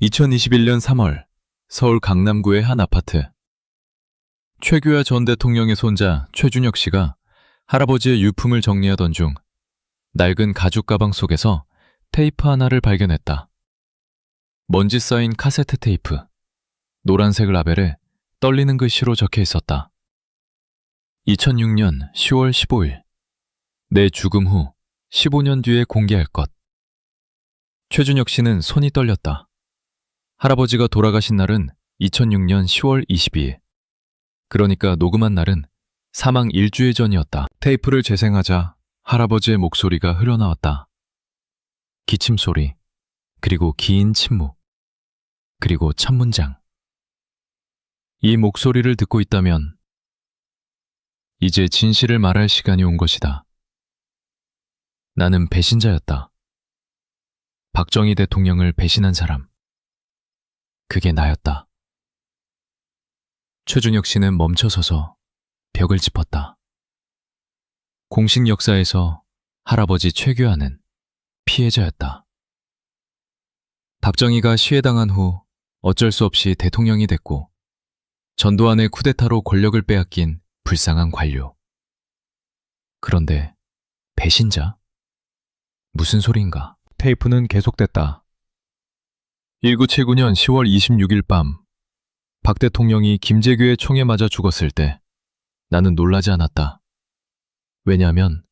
2021년 3월 서울 강남구의 한 아파트. 최규하 전 대통령의 손자 최준혁 씨가 할아버지의 유품을 정리하던 중 낡은 가죽 가방 속에서 테이프 하나를 발견했다. 먼지 쌓인 카세트 테이프, 노란색 라벨에 떨리는 글씨로 적혀 있었다. 2006년 10월 15일. 내 죽음 후 15년 뒤에 공개할 것. 최준혁 씨는 손이 떨렸다. 할아버지가 돌아가신 날은 2006년 10월 22일. 그러니까 녹음한 날은 사망 일주일 전이었다. 테이프를 재생하자 할아버지의 목소리가 흘러나왔다. 기침 소리, 그리고 긴 침묵, 그리고 첫 문장. 이 목소리를 듣고 있다면 이제 진실을 말할 시간이 온 것이다. 나는 배신자였다. 박정희 대통령을 배신한 사람. 그게 나였다. 최준혁 씨는 멈춰서서 벽을 짚었다. 공식 역사에서 할아버지 최규하는 피해자였다. 박정희가 시해당한 후 어쩔 수 없이 대통령이 됐고 전두환의 쿠데타로 권력을 빼앗긴 불쌍한 관료. 그런데 배신자? 무슨 소리인가? 테이프는 계속됐다. 1979년 10월 26일 밤, 박 대통령이 김재규의 총에 맞아 죽었을 때 나는 놀라지 않았다. 왜냐하면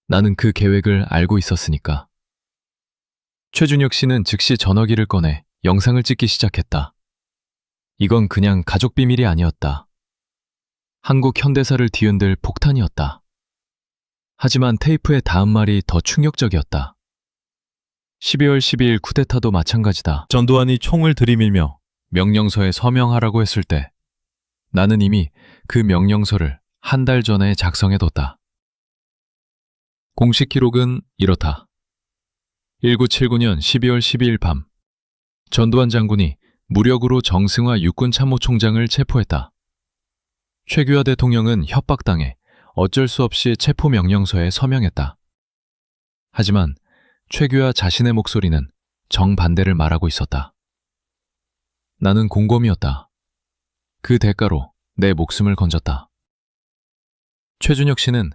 나는 그 계획을 알고 있었으니까. 최준혁 씨는 즉시 전화기를 꺼내 영상을 찍기 시작했다. 이건 그냥 가족 비밀이 아니었다. 한국 현대사를 뒤흔들 폭탄이었다. 하지만 테이프의 다음 말이 더 충격적이었다. 12월 12일 쿠데타도 마찬가지다. 전두환이 총을 들이밀며 명령서에 서명하라고 했을 때 나는 이미 그 명령서를 한 달 전에 작성해뒀다. 공식 기록은 이렇다. 1979년 12월 12일 밤, 전두환 장군이 무력으로 정승화 육군참모총장을 체포했다. 최규하 대통령은 협박당해 어쩔 수 없이 체포명령서에 서명했다. 하지만 최규하 자신의 목소리는 정반대를 말하고 있었다. 나는 공범이었다. 그 대가로 내 목숨을 건졌다. 최준혁 씨는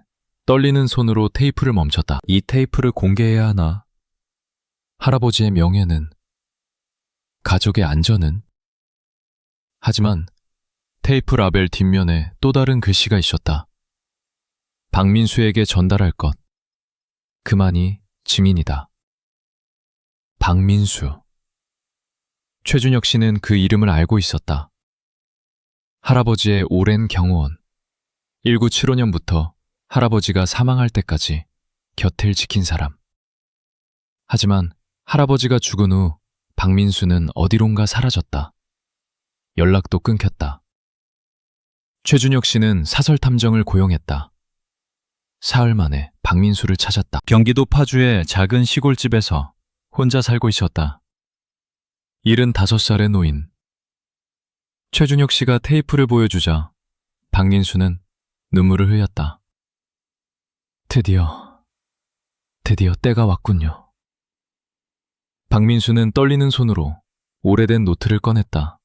떨리는 손으로 테이프를 멈췄다. 이 테이프를 공개해야 하나? 할아버지의 명예는? 가족의 안전은? 하지만 테이프 라벨 뒷면에 또 다른 글씨가 있었다. 박민수에게 전달할 것. 그만이 증인이다. 박민수. 최준혁 씨는 그 이름을 알고 있었다. 할아버지의 오랜 경호원. 1975년부터 할아버지가 사망할 때까지 곁을 지킨 사람. 하지만 할아버지가 죽은 후 박민수는 어디론가 사라졌다. 연락도 끊겼다. 최준혁 씨는 사설 탐정을 고용했다. 사흘 만에 박민수를 찾았다. 경기도 파주의 작은 시골집에서 혼자 살고 있었다. 75살의 노인. 최준혁 씨가 테이프를 보여주자 박민수는 눈물을 흘렸다. 드디어 때가 왔군요. 박민수는 떨리는 손으로 오래된 노트를 꺼냈다.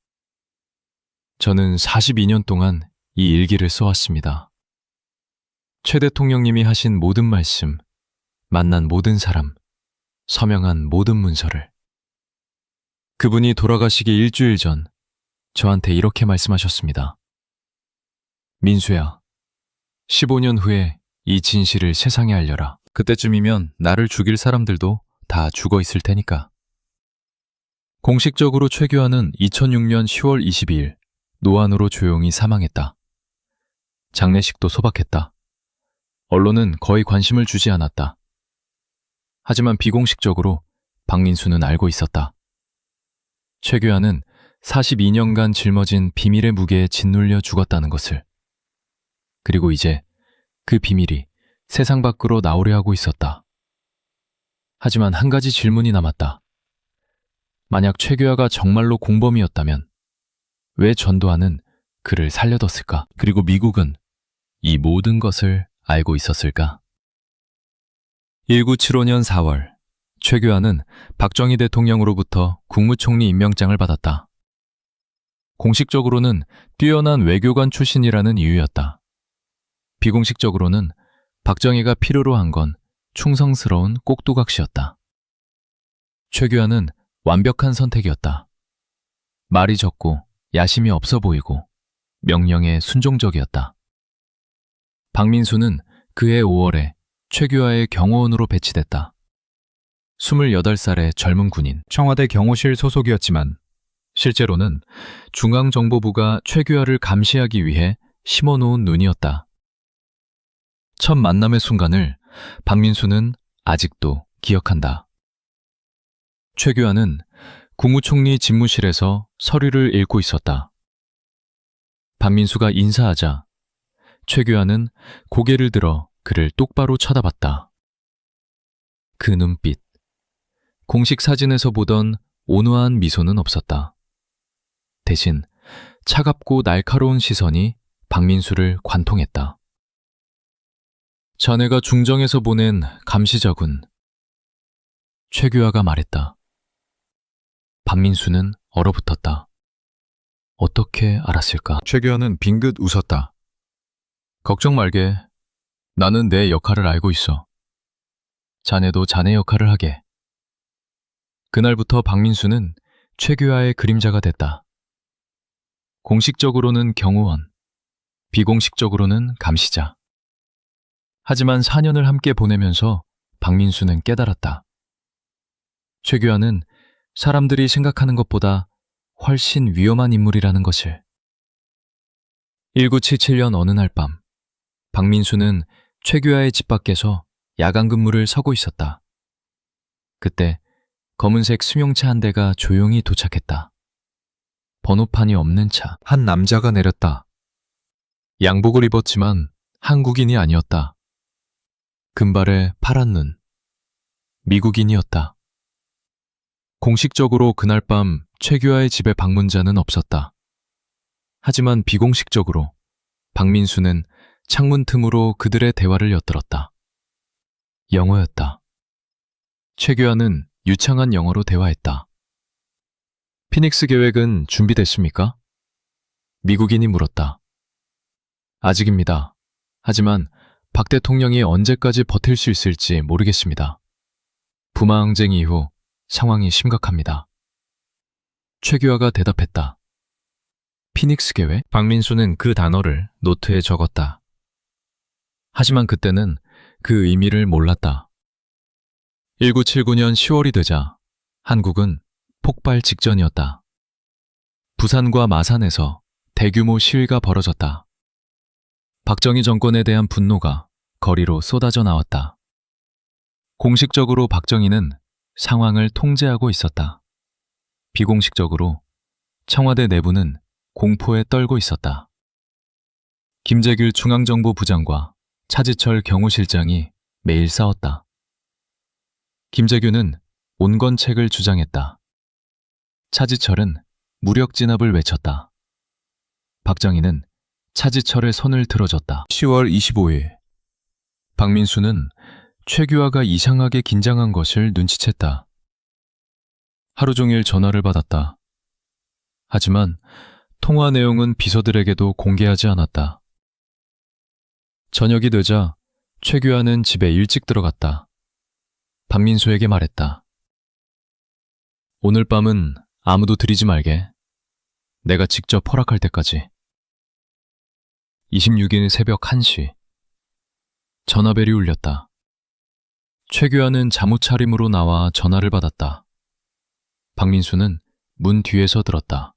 저는 42년 동안 이 일기를 써왔습니다. 최 대통령님이 하신 모든 말씀, 만난 모든 사람, 서명한 모든 문서를. 그분이 돌아가시기 일주일 전 저한테 이렇게 말씀하셨습니다. 민수야, 15년 후에 이 진실을 세상에 알려라. 그때쯤이면 나를 죽일 사람들도 다 죽어 있을 테니까. 공식적으로 최규하는 2006년 10월 22일 노안으로 조용히 사망했다. 장례식도 소박했다. 언론은 거의 관심을 주지 않았다. 하지만 비공식적으로 박민수는 알고 있었다. 최규하는 42년간 짊어진 비밀의 무게에 짓눌려 죽었다는 것을. 그리고 이제 그 비밀이 세상 밖으로 나오려 하고 있었다. 하지만 한 가지 질문이 남았다. 만약 최규하가 정말로 공범이었다면 왜 전두환은 그를 살려뒀을까? 그리고 미국은 이 모든 것을 알고 있었을까? 1975년 4월 최규하는 박정희 대통령으로부터 국무총리 임명장을 받았다. 공식적으로는 뛰어난 외교관 출신이라는 이유였다. 비공식적으로는 박정희가 필요로 한 건 충성스러운 꼭두각시였다. 최규하는 완벽한 선택이었다. 말이 적고 야심이 없어 보이고 명령에 순종적이었다. 박민수는 그해 5월에 최규하의 경호원으로 배치됐다. 28살의 젊은 군인, 청와대 경호실 소속이었지만 실제로는 중앙정보부가 최규하를 감시하기 위해 심어놓은 눈이었다. 첫 만남의 순간을 박민수는 아직도 기억한다. 최규하는 국무총리 집무실에서 서류를 읽고 있었다. 박민수가 인사하자 최규하는 고개를 들어 그를 똑바로 쳐다봤다. 그 눈빛, 공식 사진에서 보던 온화한 미소는 없었다. 대신 차갑고 날카로운 시선이 박민수를 관통했다. 자네가 중정에서 보낸 감시자군. 최규하가 말했다. 박민수는 얼어붙었다. 어떻게 알았을까? 최규하는 빙긋 웃었다. 걱정 말게. 나는 내 역할을 알고 있어. 자네도 자네 역할을 하게. 그날부터 박민수는 최규하의 그림자가 됐다. 공식적으로는 경호원, 비공식적으로는 감시자. 하지만 4년을 함께 보내면서 박민수는 깨달았다. 최규하는 사람들이 생각하는 것보다 훨씬 위험한 인물이라는 것을. 1977년 어느 날 밤, 박민수는 최규하의 집 밖에서 야간 근무를 서고 있었다. 그때 검은색 승용차 한 대가 조용히 도착했다. 번호판이 없는 차. 한 남자가 내렸다. 양복을 입었지만 한국인이 아니었다. 금발에 파란 눈. 미국인이었다. 공식적으로 그날 밤 최규하의 집에 방문자는 없었다. 하지만 비공식적으로 박민수는 창문 틈으로 그들의 대화를 엿들었다. 영어였다. 최규하는 유창한 영어로 대화했다. 피닉스 계획은 준비됐습니까? 미국인이 물었다. 아직입니다. 하지만 박 대통령이 언제까지 버틸 수 있을지 모르겠습니다. 부마 항쟁 이후 상황이 심각합니다. 최규하가 대답했다. 피닉스 계획? 박민수는 그 단어를 노트에 적었다. 하지만 그때는 그 의미를 몰랐다. 1979년 10월이 되자 한국은 폭발 직전이었다. 부산과 마산에서 대규모 시위가 벌어졌다. 박정희 정권에 대한 분노가 거리로 쏟아져 나왔다. 공식적으로 박정희는 상황을 통제하고 있었다. 비공식적으로 청와대 내부는 공포에 떨고 있었다. 김재규 중앙정보부장과 차지철 경호실장이 매일 싸웠다. 김재규는 온건책을 주장했다. 차지철은 무력 진압을 외쳤다. 박정희는 차지철의 손을 들어줬다. 10월 25일, 박민수는 최규하가 이상하게 긴장한 것을 눈치챘다. 하루 종일 전화를 받았다. 하지만 통화 내용은 비서들에게도 공개하지 않았다. 저녁이 되자 최규하는 집에 일찍 들어갔다. 박민수에게 말했다. 오늘 밤은 아무도 들이지 말게. 내가 직접 허락할 때까지. 26일 새벽 1시. 전화벨이 울렸다. 최규하는 잠옷 차림으로 나와 전화를 받았다. 박민수는 문 뒤에서 들었다.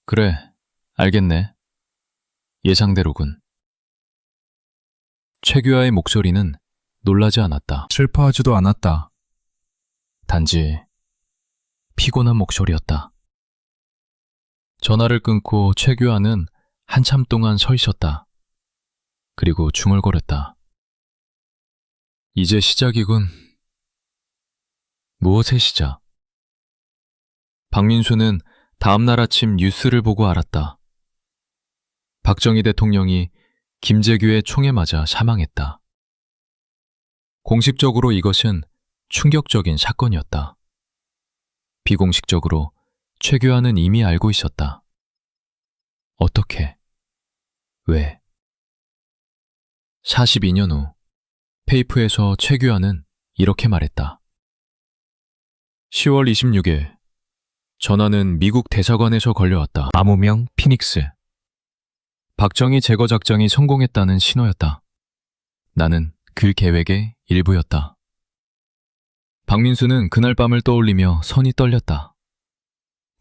그래, 알겠네. 예상대로군. 최규하의 목소리는 놀라지 않았다. 슬퍼하지도 않았다. 단지 피곤한 목소리였다. 전화를 끊고 최규하는 한참 동안 서 있었다. 그리고 중얼거렸다. 이제 시작이군. 무엇의 시작? 박민수는 다음날 아침 뉴스를 보고 알았다. 박정희 대통령이 김재규의 총에 맞아 사망했다. 공식적으로 이것은 충격적인 사건이었다. 비공식적으로 최규하는 이미 알고 있었다. 어떻게? 왜? 42년 후 페이프에서 최규하는 이렇게 말했다. 10월 26일 전화는 미국 대사관에서 걸려왔다. 암호명 피닉스. 박정희 제거 작전이 성공했다는 신호였다. 나는 그 계획의 일부였다. 박민수는 그날 밤을 떠올리며 손이 떨렸다.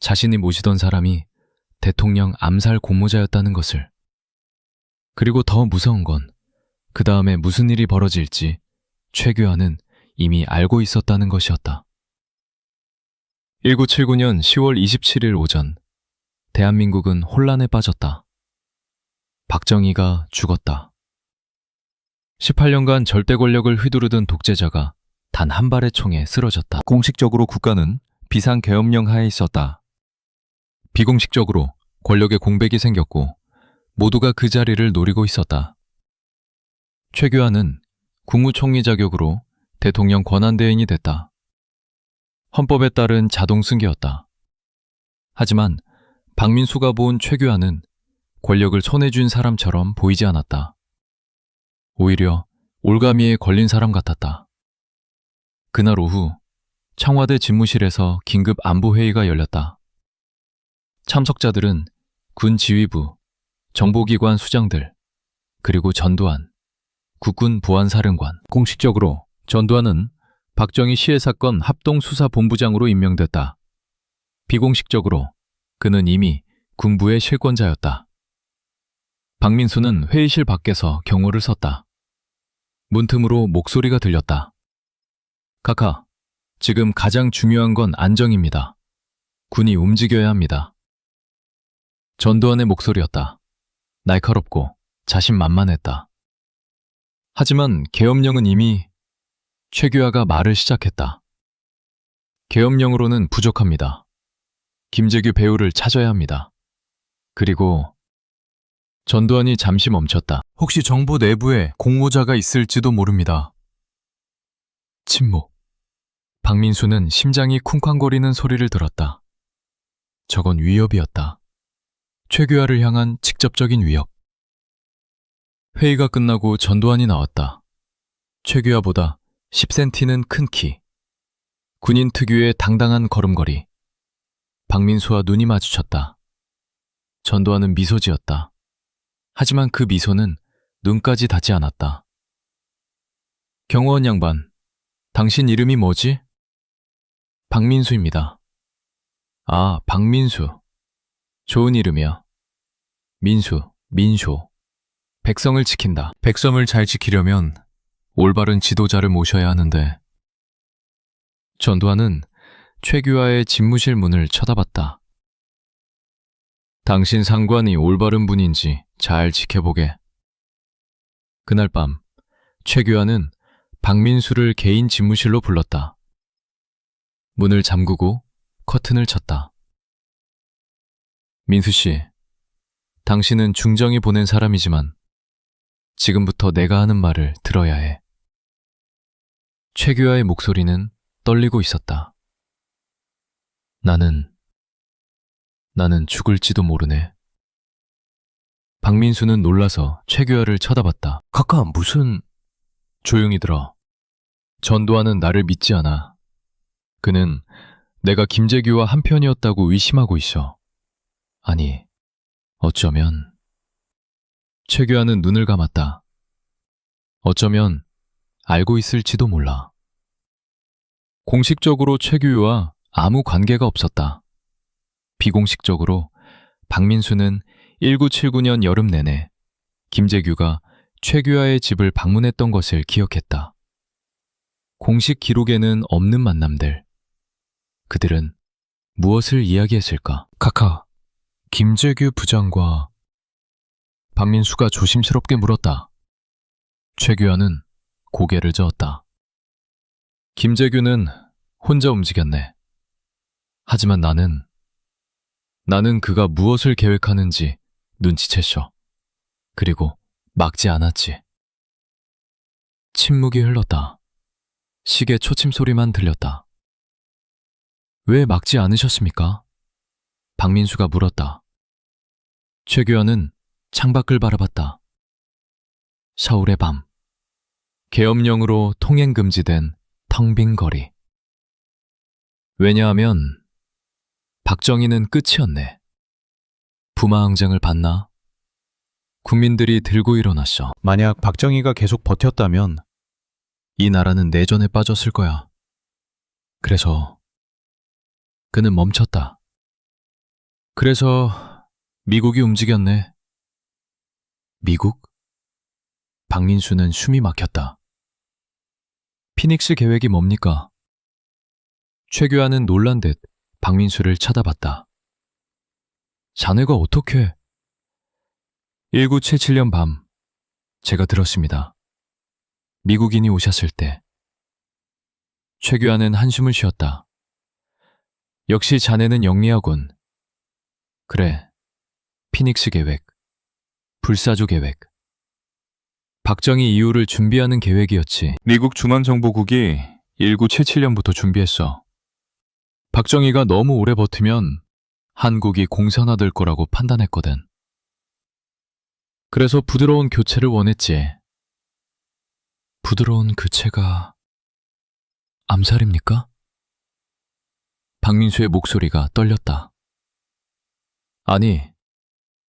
자신이 모시던 사람이 대통령 암살 공모자였다는 것을. 그리고 더 무서운 건 그 다음에 무슨 일이 벌어질지 최규하는 이미 알고 있었다는 것이었다. 1979년 10월 27일 오전, 대한민국은 혼란에 빠졌다. 박정희가 죽었다. 18년간 절대 권력을 휘두르던 독재자가 단 한 발의 총에 쓰러졌다. 공식적으로 국가는 비상계엄령 하에 있었다. 비공식적으로 권력의 공백이 생겼고 모두가 그 자리를 노리고 있었다. 최규하는 국무총리 자격으로 대통령 권한대행이 됐다. 헌법에 따른 자동 승계였다. 하지만 박민수가 본 최규하는 권력을 손에 쥔 사람처럼 보이지 않았다. 오히려 올가미에 걸린 사람 같았다. 그날 오후 청와대 집무실에서 긴급 안보회의가 열렸다. 참석자들은 군 지휘부, 정보기관 수장들, 그리고 전두환, 국군 보안사령관. 공식적으로 전두환은 박정희 시해 사건 합동수사본부장으로 임명됐다. 비공식적으로 그는 이미 군부의 실권자였다. 박민수는 회의실 밖에서 경호를 섰다. 문틈으로 목소리가 들렸다. 카카, 지금 가장 중요한 건 안정입니다. 군이 움직여야 합니다. 전두환의 목소리였다. 날카롭고 자신만만했다. 하지만 계엄령은 이미 최규하가 말을 시작했다. 계엄령으로는 부족합니다. 김재규 배우를 찾아야 합니다. 그리고 전두환이 잠시 멈췄다. 혹시 정부 내부에 공모자가 있을지도 모릅니다. 침묵. 박민수는 심장이 쿵쾅거리는 소리를 들었다. 저건 위협이었다. 최규하를 향한 직접적인 위협. 회의가 끝나고 전두환이 나왔다. 최규하보다 10cm는 큰 키. 군인 특유의 당당한 걸음걸이. 박민수와 눈이 마주쳤다. 전두환은 미소 지었다. 하지만 그 미소는 눈까지 닿지 않았다. 경호원 양반, 당신 이름이 뭐지? 박민수입니다. 아, 박민수. 좋은 이름이야. 민수, 민쇼. 백성을 지킨다. 백성을 잘 지키려면 올바른 지도자를 모셔야 하는데. 전두환은 최규하의 집무실 문을 쳐다봤다. 당신 상관이 올바른 분인지 잘 지켜보게. 그날 밤 최규하는 박민수를 개인 집무실로 불렀다. 문을 잠그고 커튼을 쳤다. 민수 씨, 당신은 중정이 보낸 사람이지만 지금부터 내가 하는 말을 들어야 해. 최규하의 목소리는 떨리고 있었다. 나는 죽을지도 모르네. 박민수는 놀라서 최규하를 쳐다봤다. 카카, 무슨... 조용히 들어. 전두환은 나를 믿지 않아. 그는 내가 김재규와 한편이었다고 의심하고 있어. 아니, 어쩌면... 최규하는 눈을 감았다. 어쩌면 알고 있을지도 몰라. 공식적으로 최규와 아무 관계가 없었다. 비공식적으로 박민수는 1979년 여름 내내 김재규가 최규하의 집을 방문했던 것을 기억했다. 공식 기록에는 없는 만남들. 그들은 무엇을 이야기했을까? 카카, 김재규 부장과... 박민수가 조심스럽게 물었다. 최규하는 고개를 저었다. 김재규는 혼자 움직였네. 하지만 나는 그가 무엇을 계획하는지 눈치챘어. 그리고 막지 않았지. 침묵이 흘렀다. 시계 초침 소리만 들렸다. 왜 막지 않으셨습니까? 박민수가 물었다. 최규현은 창밖을 바라봤다. 서울의 밤. 계엄령으로 통행 금지된 텅 빈 거리. 왜냐하면 박정희는 끝이었네. 부마항쟁을 봤나? 국민들이 들고 일어났어. 만약 박정희가 계속 버텼다면 이 나라는 내전에 빠졌을 거야. 그래서 그는 멈췄다. 그래서 미국이 움직였네. 미국? 박민수는 숨이 막혔다. 피닉스 계획이 뭡니까? 최규하는 놀란 듯 박민수를 쳐다봤다. 자네가 어떻게... 1977년 밤 제가 들었습니다. 미국인이 오셨을 때. 최규하는 한숨을 쉬었다. 역시 자네는 영리하군. 그래, 피닉스 계획, 불사조 계획. 박정희 이후를 준비하는 계획이었지. 미국 중앙정보국이 1977년부터 준비했어. 박정희가 너무 오래 버티면 한국이 공산화될 거라고 판단했거든. 그래서 부드러운 교체를 원했지. 부드러운 교체가 암살입니까? 박민수의 목소리가 떨렸다. 아니,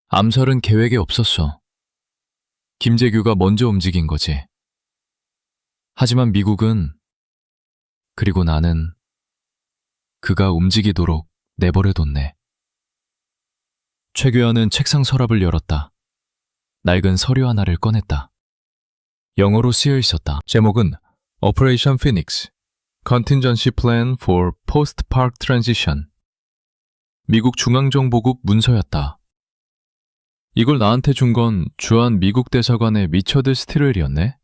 암살은 계획에 없었어. 김재규가 먼저 움직인 거지. 하지만 미국은, 그리고 나는 그가 움직이도록 내버려뒀네. 최규현은 책상 서랍을 열었다. 낡은 서류 하나를 꺼냈다. 영어로 쓰여 있었다. 제목은 Operation Phoenix, Contingency Plan for Post-Park Transition. 미국 중앙정보국 문서였다. 이걸 나한테 준 건 주한 미국 대사관의 리처드 스티렐이었네.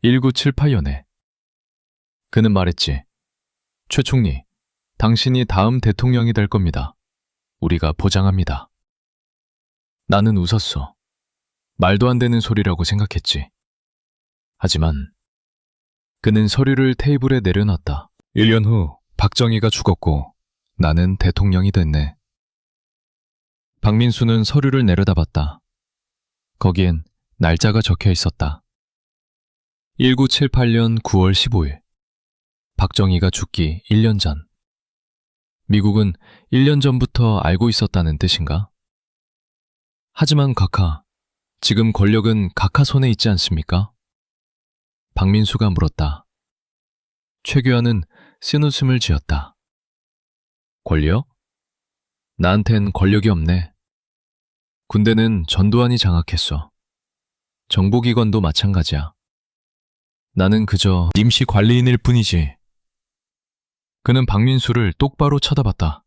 1978년에. 그는 말했지. 최 총리, 당신이 다음 대통령이 될 겁니다. 우리가 보장합니다. 나는 웃었어. 말도 안 되는 소리라고 생각했지. 하지만 그는 서류를 테이블에 내려놨다. 1년 후 박정희가 죽었고 나는 대통령이 됐네. 박민수는 서류를 내려다봤다. 거기엔 날짜가 적혀 있었다. 1978년 9월 15일. 박정희가 죽기 1년 전. 미국은 1년 전부터 알고 있었다는 뜻인가? 하지만 각하, 지금 권력은 각하 손에 있지 않습니까? 박민수가 물었다. 최규하는 쓴웃음을 지었다. 권력? 나한텐 권력이 없네. 군대는 전두환이 장악했어. 정보기관도 마찬가지야. 나는 그저 임시 관리인일 뿐이지. 그는 박민수를 똑바로 쳐다봤다.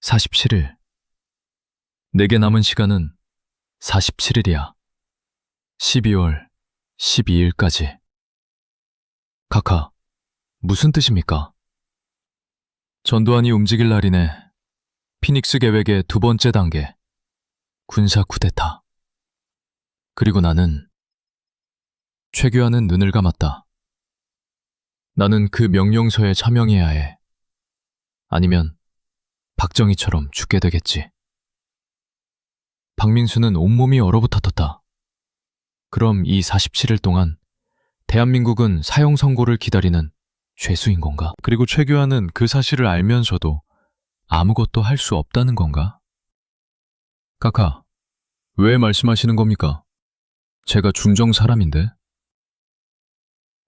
47일. 내게 남은 시간은 47일이야. 12월 12일까지. 각하, 무슨 뜻입니까? 전두환이 움직일 날이네. 피닉스 계획의 두 번째 단계. 군사 쿠데타. 그리고 나는 최규하는 눈을 감았다. 나는 그 명령서에 참여해야 해. 아니면 박정희처럼 죽게 되겠지. 박민수는 온몸이 얼어붙었다. 그럼 이 47일 동안 대한민국은 사형 선고를 기다리는 죄수인 건가? 그리고 최규하는 그 사실을 알면서도 아무것도 할 수 없다는 건가? 각하, 왜 말씀하시는 겁니까? 제가 중정 사람인데.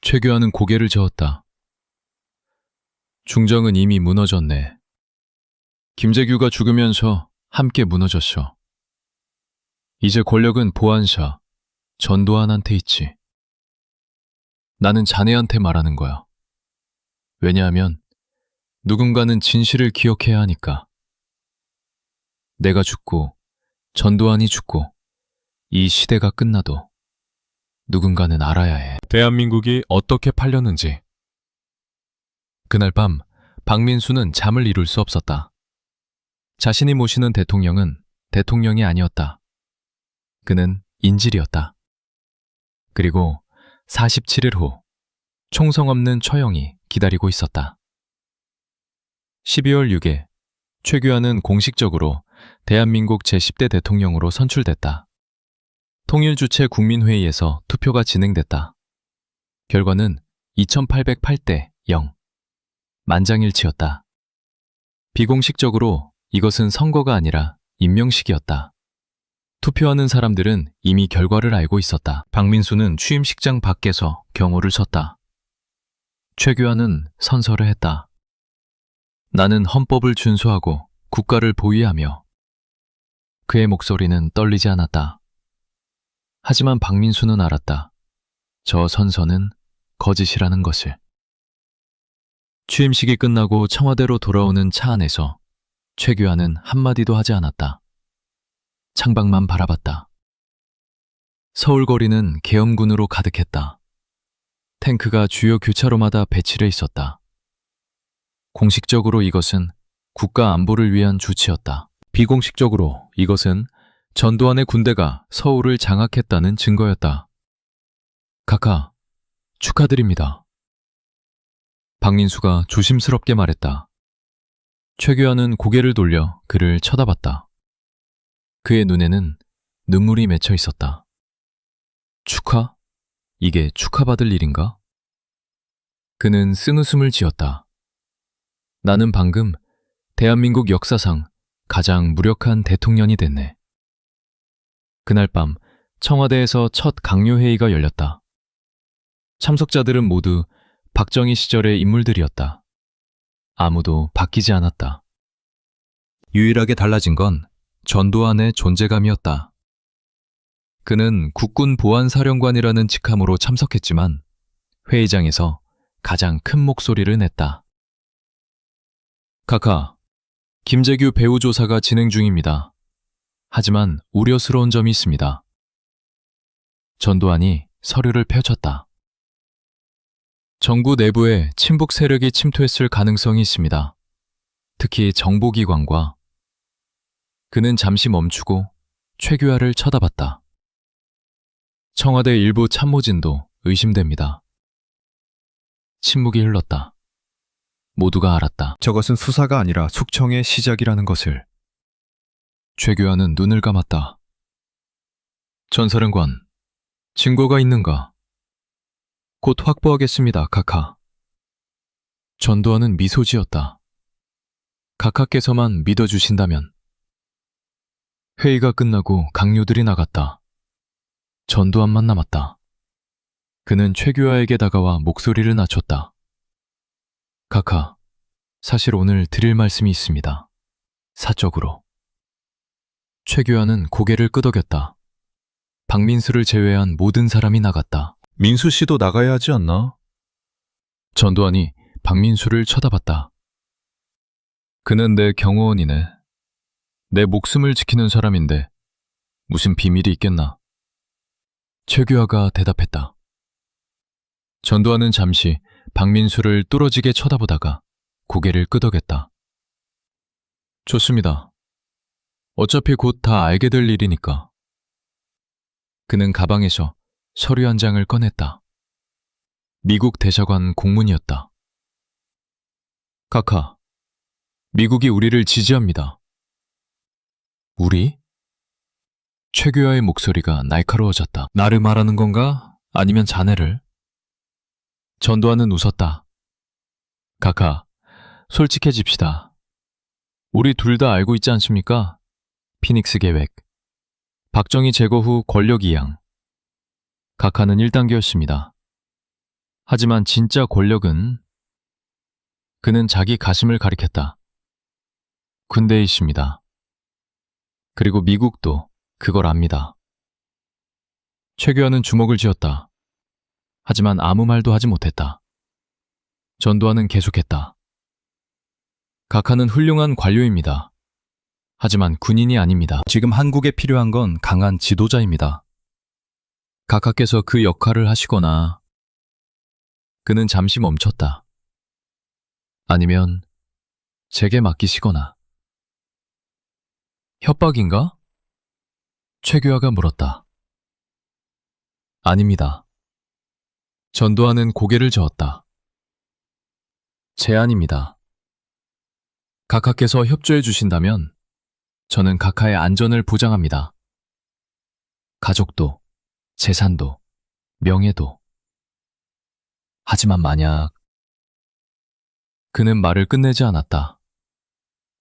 최규하는 고개를 저었다. 중정은 이미 무너졌네. 김재규가 죽으면서 함께 무너졌어. 이제 권력은 보안사, 전두환한테 있지. 나는 자네한테 말하는 거야. 왜냐하면 누군가는 진실을 기억해야 하니까. 내가 죽고 전두환이 죽고 이 시대가 끝나도 누군가는 알아야 해. 대한민국이 어떻게 팔렸는지. 그날 밤 박민수는 잠을 이룰 수 없었다. 자신이 모시는 대통령은 대통령이 아니었다. 그는 인질이었다. 그리고 47일 후 총성 없는 처형이 기다리고 있었다. 12월 6일, 최규하는 공식적으로 대한민국 제10대 대통령으로 선출됐다. 통일주체 국민회의에서 투표가 진행됐다. 결과는 2808대 0. 만장일치였다. 비공식적으로 이것은 선거가 아니라 임명식이었다. 투표하는 사람들은 이미 결과를 알고 있었다. 박민수는 취임식장 밖에서 경호를 섰다. 최규하는 선서를 했다. 나는 헌법을 준수하고 국가를 보위하며. 그의 목소리는 떨리지 않았다. 하지만 박민수는 알았다. 저 선서는 거짓이라는 것을. 취임식이 끝나고 청와대로 돌아오는 차 안에서 최규하는 한마디도 하지 않았다. 창밖만 바라봤다. 서울 거리는 계엄군으로 가득했다. 탱크가 주요 교차로마다 배치돼 있었다. 공식적으로 이것은 국가 안보를 위한 조치였다. 비공식적으로 이것은 전두환의 군대가 서울을 장악했다는 증거였다. 카카, 축하드립니다. 박민수가 조심스럽게 말했다. 최규하는 고개를 돌려 그를 쳐다봤다. 그의 눈에는 눈물이 맺혀 있었다. 축하? 이게 축하받을 일인가? 그는 쓴웃음을 지었다. 나는 방금 대한민국 역사상 가장 무력한 대통령이 됐네. 그날 밤 청와대에서 첫 강요회의가 열렸다. 참석자들은 모두 박정희 시절의 인물들이었다. 아무도 바뀌지 않았다. 유일하게 달라진 건 전두환의 존재감이었다. 그는 국군 보안사령관이라는 직함으로 참석했지만 회의장에서 가장 큰 목소리를 냈다. 카카, 김재규 배후 조사가 진행 중입니다. 하지만 우려스러운 점이 있습니다. 전두환이 서류를 펼쳤다. 정부 내부에 친북 세력이 침투했을 가능성이 있습니다. 특히 정보기관과. 그는 잠시 멈추고 최규하를 쳐다봤다. 청와대 일부 참모진도 의심됩니다. 침묵이 흘렀다. 모두가 알았다. 저것은 수사가 아니라 숙청의 시작이라는 것을. 최규하는 눈을 감았다. 전사령관, 증거가 있는가? 곧 확보하겠습니다, 카카. 전두환은 미소 지었다. 카카께서만 믿어주신다면. 회의가 끝나고 강요들이 나갔다. 전두환만 남았다. 그는 최규하에게 다가와 목소리를 낮췄다. 카카, 사실 오늘 드릴 말씀이 있습니다. 사적으로. 최규하는 고개를 끄덕였다. 박민수를 제외한 모든 사람이 나갔다. 민수 씨도 나가야 하지 않나? 전두환이 박민수를 쳐다봤다. 그는 내 경호원이네. 내 목숨을 지키는 사람인데 무슨 비밀이 있겠나? 최규하가 대답했다. 전두환은 잠시 박민수를 뚫어지게 쳐다보다가 고개를 끄덕였다. 좋습니다. 어차피 곧 다 알게 될 일이니까. 그는 가방에서 서류 한 장을 꺼냈다. 미국 대사관 공문이었다. 카카, 미국이 우리를 지지합니다. 우리? 최규하의 목소리가 날카로워졌다. 나를 말하는 건가? 아니면 자네를? 전두환은 웃었다. 카카, 솔직해집시다. 우리 둘 다 알고 있지 않습니까? 피닉스 계획, 박정희 제거 후 권력 이양. 카카는 1단계였습니다. 하지만 진짜 권력은. 그는 자기 가슴을 가리켰다. 군대이십니다. 그리고 미국도 그걸 압니다. 최규하는 주먹을 쥐었다. 하지만 아무 말도 하지 못했다. 전두환은 계속했다. 각하는 훌륭한 관료입니다. 하지만 군인이 아닙니다. 지금 한국에 필요한 건 강한 지도자입니다. 각하께서 그 역할을 하시거나. 그는 잠시 멈췄다. 아니면 제게 맡기시거나. 협박인가? 최규하가 물었다. 아닙니다. 전두환은 고개를 저었다. 제안입니다. 각하께서 협조해 주신다면 저는 각하의 안전을 보장합니다. 가족도, 재산도, 명예도. 하지만 만약... 그는 말을 끝내지 않았다.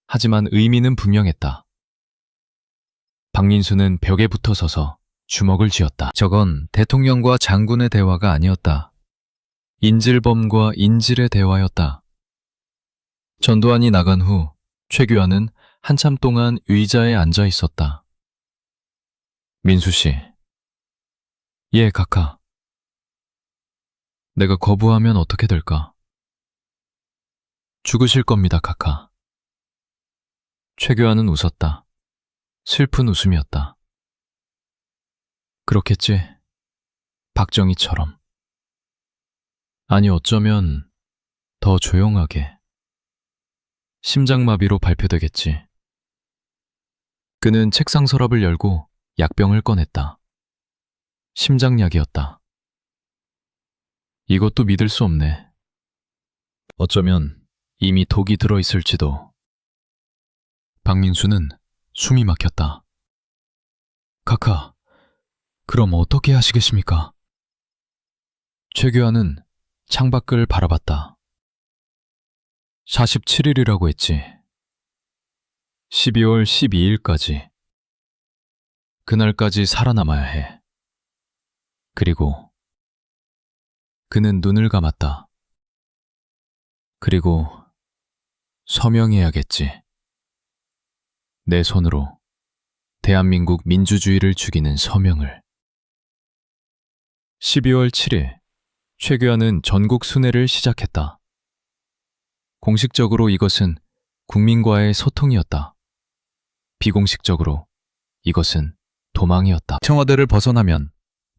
하지만 의미는 분명했다. 박민수는 벽에 붙어 서서 주먹을 쥐었다. 저건 대통령과 장군의 대화가 아니었다. 인질범과 인질의 대화였다. 전두환이 나간 후 최규하는 한참 동안 의자에 앉아 있었다. 민수 씨. 예, 각하. 내가 거부하면 어떻게 될까? 죽으실 겁니다, 각하. 최규하는 웃었다. 슬픈 웃음이었다. 그렇겠지. 박정희처럼. 아니, 어쩌면 더 조용하게. 심장마비로 발표되겠지. 그는 책상 서랍을 열고 약병을 꺼냈다. 심장약이었다. 이것도 믿을 수 없네. 어쩌면 이미 독이 들어있을지도. 박민수는 숨이 막혔다. 각하, 그럼 어떻게 하시겠습니까? 최규하는 창밖을 바라봤다. 47일이라고 했지. 12월 12일까지. 그날까지 살아남아야 해. 그리고 그는 눈을 감았다. 그리고 서명해야겠지. 내 손으로 대한민국 민주주의를 죽이는 서명을. 12월 7일, 최규하는 전국 순회를 시작했다. 공식적으로 이것은 국민과의 소통이었다. 비공식적으로 이것은 도망이었다. 청와대를 벗어나면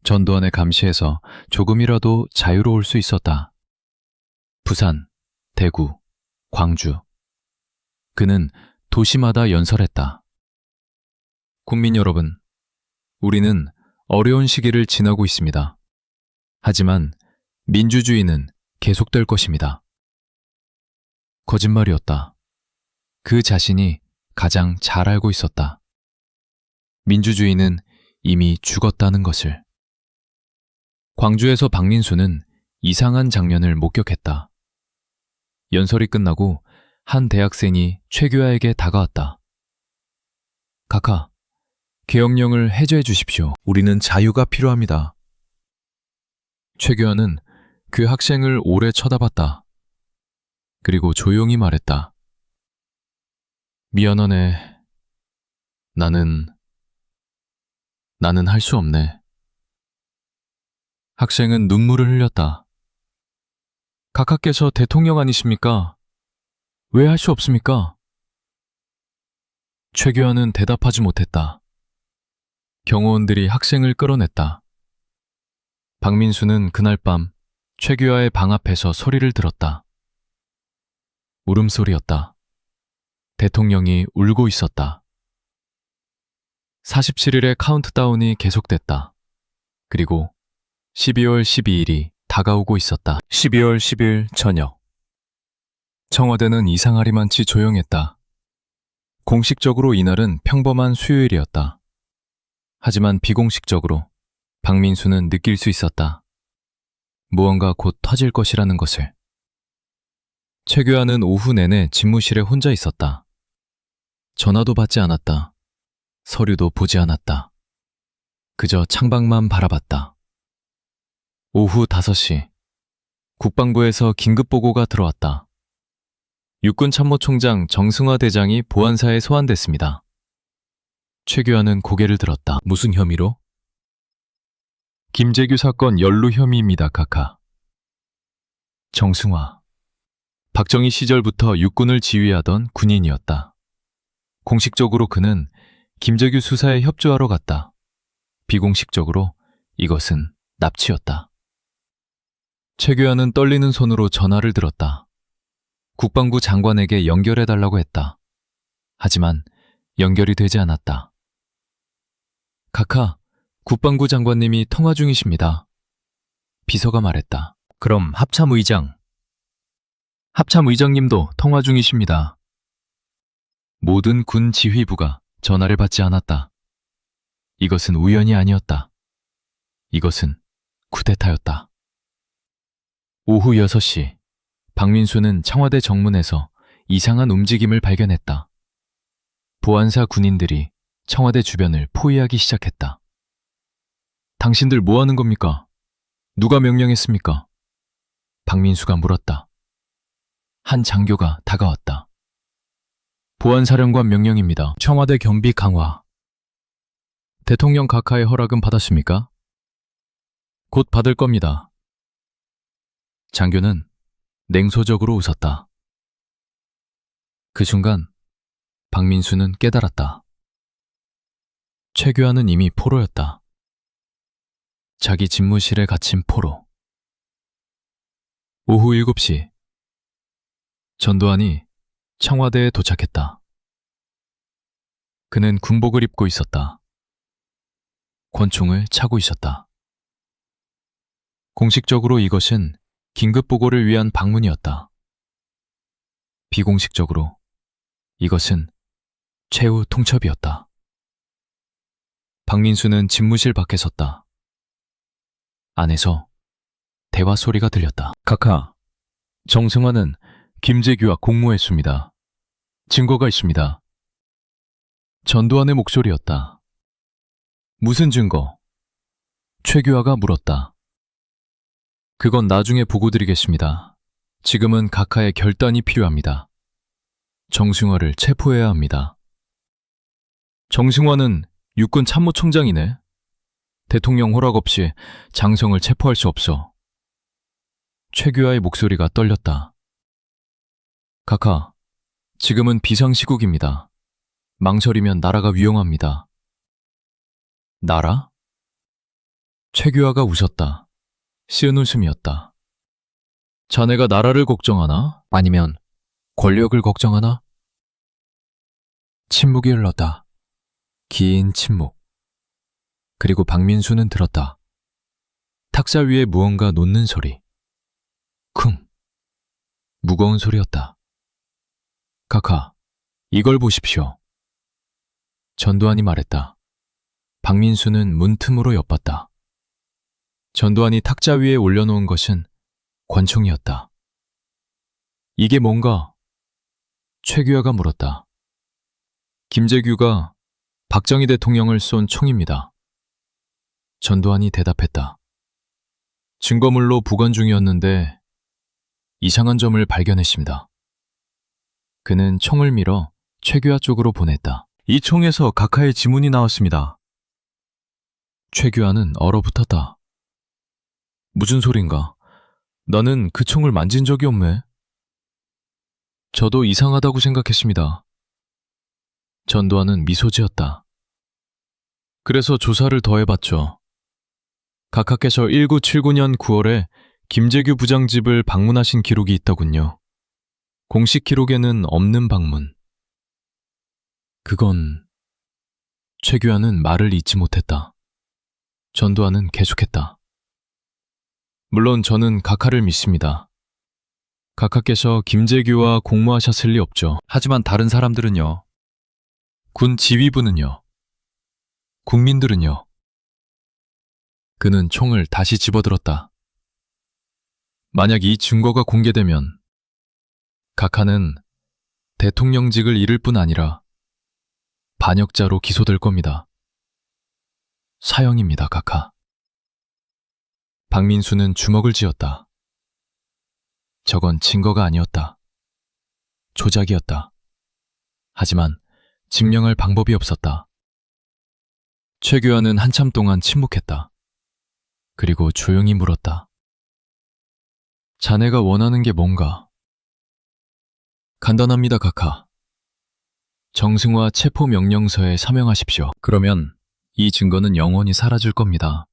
전두환의 감시에서 조금이라도 자유로울 수 있었다. 부산, 대구, 광주. 그는 도시마다 연설했다. 국민 여러분, 우리는 어려운 시기를 지나고 있습니다. 하지만 민주주의는 계속될 것입니다. 거짓말이었다. 그 자신이 가장 잘 알고 있었다. 민주주의는 이미 죽었다는 것을. 광주에서 박민수는 이상한 장면을 목격했다. 연설이 끝나고 한 대학생이 최규하에게 다가왔다. 각하, 계엄령을 해제해 주십시오. 우리는 자유가 필요합니다. 최규하는 그 학생을 오래 쳐다봤다. 그리고 조용히 말했다. 미안하네. 나는 할 수 없네. 학생은 눈물을 흘렸다. 각하께서 대통령 아니십니까? 왜 할 수 없습니까? 최규하는 대답하지 못했다. 경호원들이 학생을 끌어냈다. 박민수는 그날 밤 최규하의 방 앞에서 소리를 들었다. 울음소리였다. 대통령이 울고 있었다. 47일의 카운트다운이 계속됐다. 그리고 12월 12일이 다가오고 있었다. 12월 10일 저녁. 청와대는 이상하리만치 조용했다. 공식적으로 이날은 평범한 수요일이었다. 하지만 비공식적으로 박민수는 느낄 수 있었다. 무언가 곧 터질 것이라는 것을. 최규하는 오후 내내 집무실에 혼자 있었다. 전화도 받지 않았다. 서류도 보지 않았다. 그저 창밖만 바라봤다. 오후 5시, 국방부에서 긴급보고가 들어왔다. 육군참모총장 정승화 대장이 보안사에 소환됐습니다. 최규하는 고개를 들었다. 무슨 혐의로? 김재규 사건 연루 혐의입니다, 각하. 정승화. 박정희 시절부터 육군을 지휘하던 군인이었다. 공식적으로 그는 김재규 수사에 협조하러 갔다. 비공식적으로 이것은 납치였다. 최규하는 떨리는 손으로 전화를 들었다. 국방부 장관에게 연결해달라고 했다. 하지만 연결이 되지 않았다. 각하, 국방부 장관님이 통화 중이십니다. 비서가 말했다. 그럼 합참의장님도 통화 중이십니다. 모든 군 지휘부가 전화를 받지 않았다. 이것은 우연이 아니었다. 이것은 쿠데타였다. 오후 6시, 박민수는 청와대 정문에서 이상한 움직임을 발견했다. 보안사 군인들이 청와대 주변을 포위하기 시작했다. 당신들 뭐 하는 겁니까? 누가 명령했습니까? 박민수가 물었다. 한 장교가 다가왔다. 보안사령관 명령입니다. 청와대 경비 강화. 대통령 각하의 허락은 받았습니까? 곧 받을 겁니다. 장교는 냉소적으로 웃었다. 그 순간 박민수는 깨달았다. 최규하는 이미 포로였다. 자기 집무실에 갇힌 포로. 오후 7시 전두환이 청와대에 도착했다. 그는 군복을 입고 있었다. 권총을 차고 있었다. 공식적으로 이것은 긴급보고를 위한 방문이었다. 비공식적으로 이것은 최후 통첩이었다. 박민수는 집무실 밖에 섰다. 안에서 대화 소리가 들렸다. 각하, 정승환은 김재규와 공모했습니다. 증거가 있습니다. 전두환의 목소리였다. 무슨 증거? 최규하가 물었다. 그건 나중에 보고 드리겠습니다. 지금은 각하의 결단이 필요합니다. 정승화를 체포해야 합니다. 정승화는 육군 참모총장이네. 대통령 허락 없이 장성을 체포할 수 없어. 최규하의 목소리가 떨렸다. 각하, 지금은 비상시국입니다. 망설이면 나라가 위험합니다. 나라? 최규하가 웃었다. 쉬운 웃음이었다. 자네가 나라를 걱정하나? 아니면 권력을 걱정하나? 침묵이 흘렀다. 긴 침묵. 그리고 박민수는 들었다. 탁자 위에 무언가 놓는 소리. 쿵. 무거운 소리였다. 각하, 이걸 보십시오. 전두환이 말했다. 박민수는 문틈으로 엿봤다. 전두환이 탁자 위에 올려놓은 것은 권총이었다. 이게 뭔가? 최규하가 물었다. 김재규가 박정희 대통령을 쏜 총입니다. 전두환이 대답했다. 증거물로 보관 중이었는데 이상한 점을 발견했습니다. 그는 총을 밀어 최규하 쪽으로 보냈다. 이 총에서 각하의 지문이 나왔습니다. 최규하는 얼어붙었다. 무슨 소린가? 나는 그 총을 만진 적이 없네. 저도 이상하다고 생각했습니다. 전두환은 미소 지었다. 그래서 조사를 더 해봤죠. 각하께서 1979년 9월에 김재규 부장 집을 방문하신 기록이 있더군요. 공식 기록에는 없는 방문. 그건... 최규하는 말을 잇지 못했다. 전두환은 계속했다. 물론 저는 각하를 믿습니다. 각하께서 김재규와 공모하셨을 리 없죠. 하지만 다른 사람들은요. 군 지휘부는요. 국민들은요. 그는 총을 다시 집어들었다. 만약 이 증거가 공개되면 각하는 대통령직을 잃을 뿐 아니라 반역자로 기소될 겁니다. 사형입니다, 각하. 박민수는 주먹을 쥐었다. 저건 증거가 아니었다. 조작이었다. 하지만 증명할 방법이 없었다. 최규하는 한참 동안 침묵했다. 그리고 조용히 물었다. 자네가 원하는 게 뭔가? 간단합니다, 각하. 정승화 체포 명령서에 서명하십시오. 그러면 이 증거는 영원히 사라질 겁니다.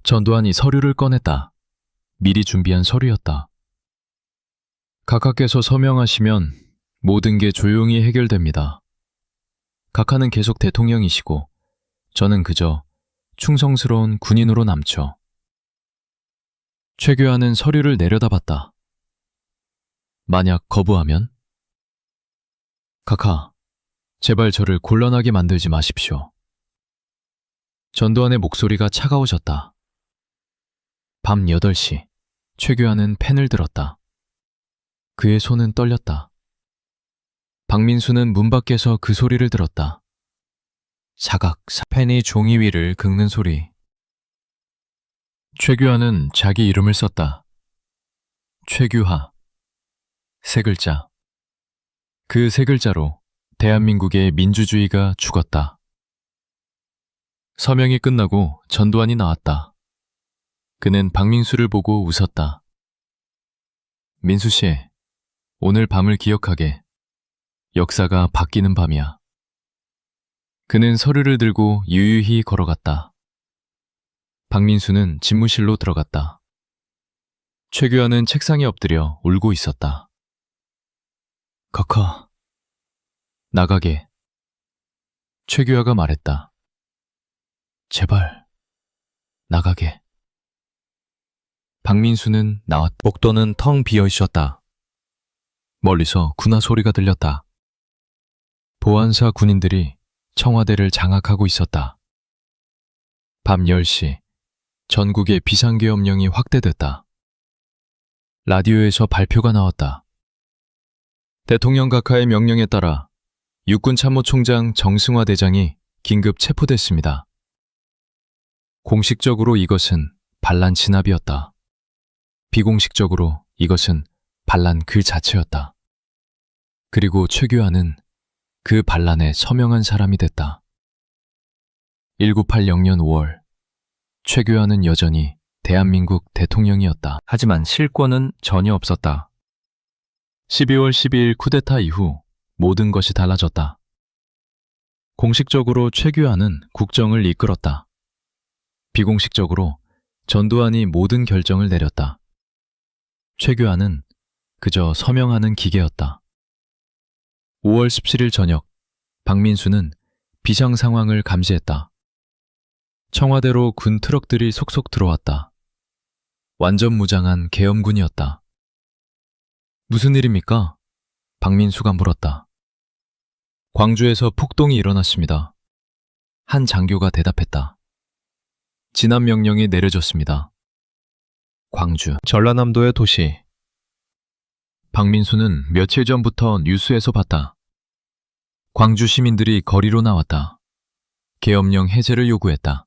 전두환이 서류를 꺼냈다. 미리 준비한 서류였다. 각하께서 서명하시면 모든 게 조용히 해결됩니다. 각하는 계속 대통령이시고 저는 그저 충성스러운 군인으로 남죠. 최규하는 서류를 내려다봤다. 만약 거부하면? 카카, 제발 저를 곤란하게 만들지 마십시오. 전두환의 목소리가 차가워졌다. 밤 8시, 최규하는 펜을 들었다. 그의 손은 떨렸다. 박민수는 문 밖에서 그 소리를 들었다. 사각, 펜이 종이 위를 긁는 소리. 최규하는 자기 이름을 썼다. 최규하. 3글자. 그 3글자로 대한민국의 민주주의가 죽었다. 서명이 끝나고 전두환이 나왔다. 그는 박민수를 보고 웃었다. 민수 씨, 오늘 밤을 기억하게. 역사가 바뀌는 밤이야. 그는 서류를 들고 유유히 걸어갔다. 박민수는 집무실로 들어갔다. 최규하는 책상에 엎드려 울고 있었다. 카카, 나가게. 최규하가 말했다. 제발, 나가게. 박민수는 나왔다. 복도는 텅 비어 있었다. 멀리서 군화 소리가 들렸다. 보안사 군인들이 청와대를 장악하고 있었다. 밤 10시, 전국의 비상계엄령이 확대됐다. 라디오에서 발표가 나왔다. 대통령 각하의 명령에 따라 육군참모총장 정승화 대장이 긴급 체포됐습니다. 공식적으로 이것은 반란 진압이었다. 비공식적으로 이것은 반란 그 자체였다. 그리고 최규하는 그 반란에 서명한 사람이 됐다. 1980년 5월, 최규하는 여전히 대한민국 대통령이었다. 하지만 실권은 전혀 없었다. 12월 12일 쿠데타 이후 모든 것이 달라졌다. 공식적으로 최규하는 국정을 이끌었다. 비공식적으로 전두환이 모든 결정을 내렸다. 최규하는 그저 서명하는 기계였다. 5월 17일 저녁, 박민수는 비상 상황을 감지했다. 청와대로 군 트럭들이 속속 들어왔다. 완전 무장한 계엄군이었다. 무슨 일입니까? 박민수가 물었다. 광주에서 폭동이 일어났습니다. 한 장교가 대답했다. 진압 명령이 내려졌습니다. 광주, 전라남도의 도시. 박민수는 며칠 전부터 뉴스에서 봤다. 광주 시민들이 거리로 나왔다. 계엄령 해제를 요구했다.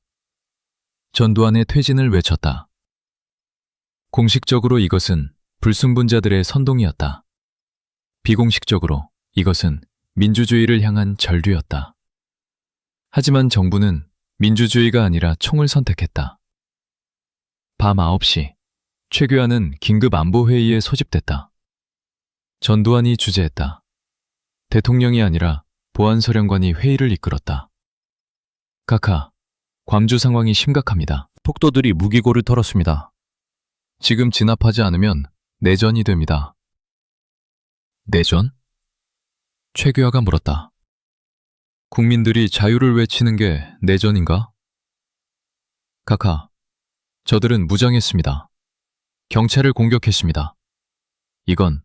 전두환의 퇴진을 외쳤다. 공식적으로 이것은 불순분자들의 선동이었다. 비공식적으로 이것은 민주주의를 향한 절규였다. 하지만 정부는 민주주의가 아니라 총을 선택했다. 밤 9시, 최규하는 긴급 안보회의에 소집됐다. 전두환이 주재했다. 대통령이 아니라 보안사령관이 회의를 이끌었다. 카카, 광주 상황이 심각합니다. 폭도들이 무기고를 털었습니다. 지금 진압하지 않으면 내전이 됩니다. 내전? 최규하가 물었다. 국민들이 자유를 외치는 게 내전인가? 카카, 저들은 무장했습니다. 경찰을 공격했습니다. 이건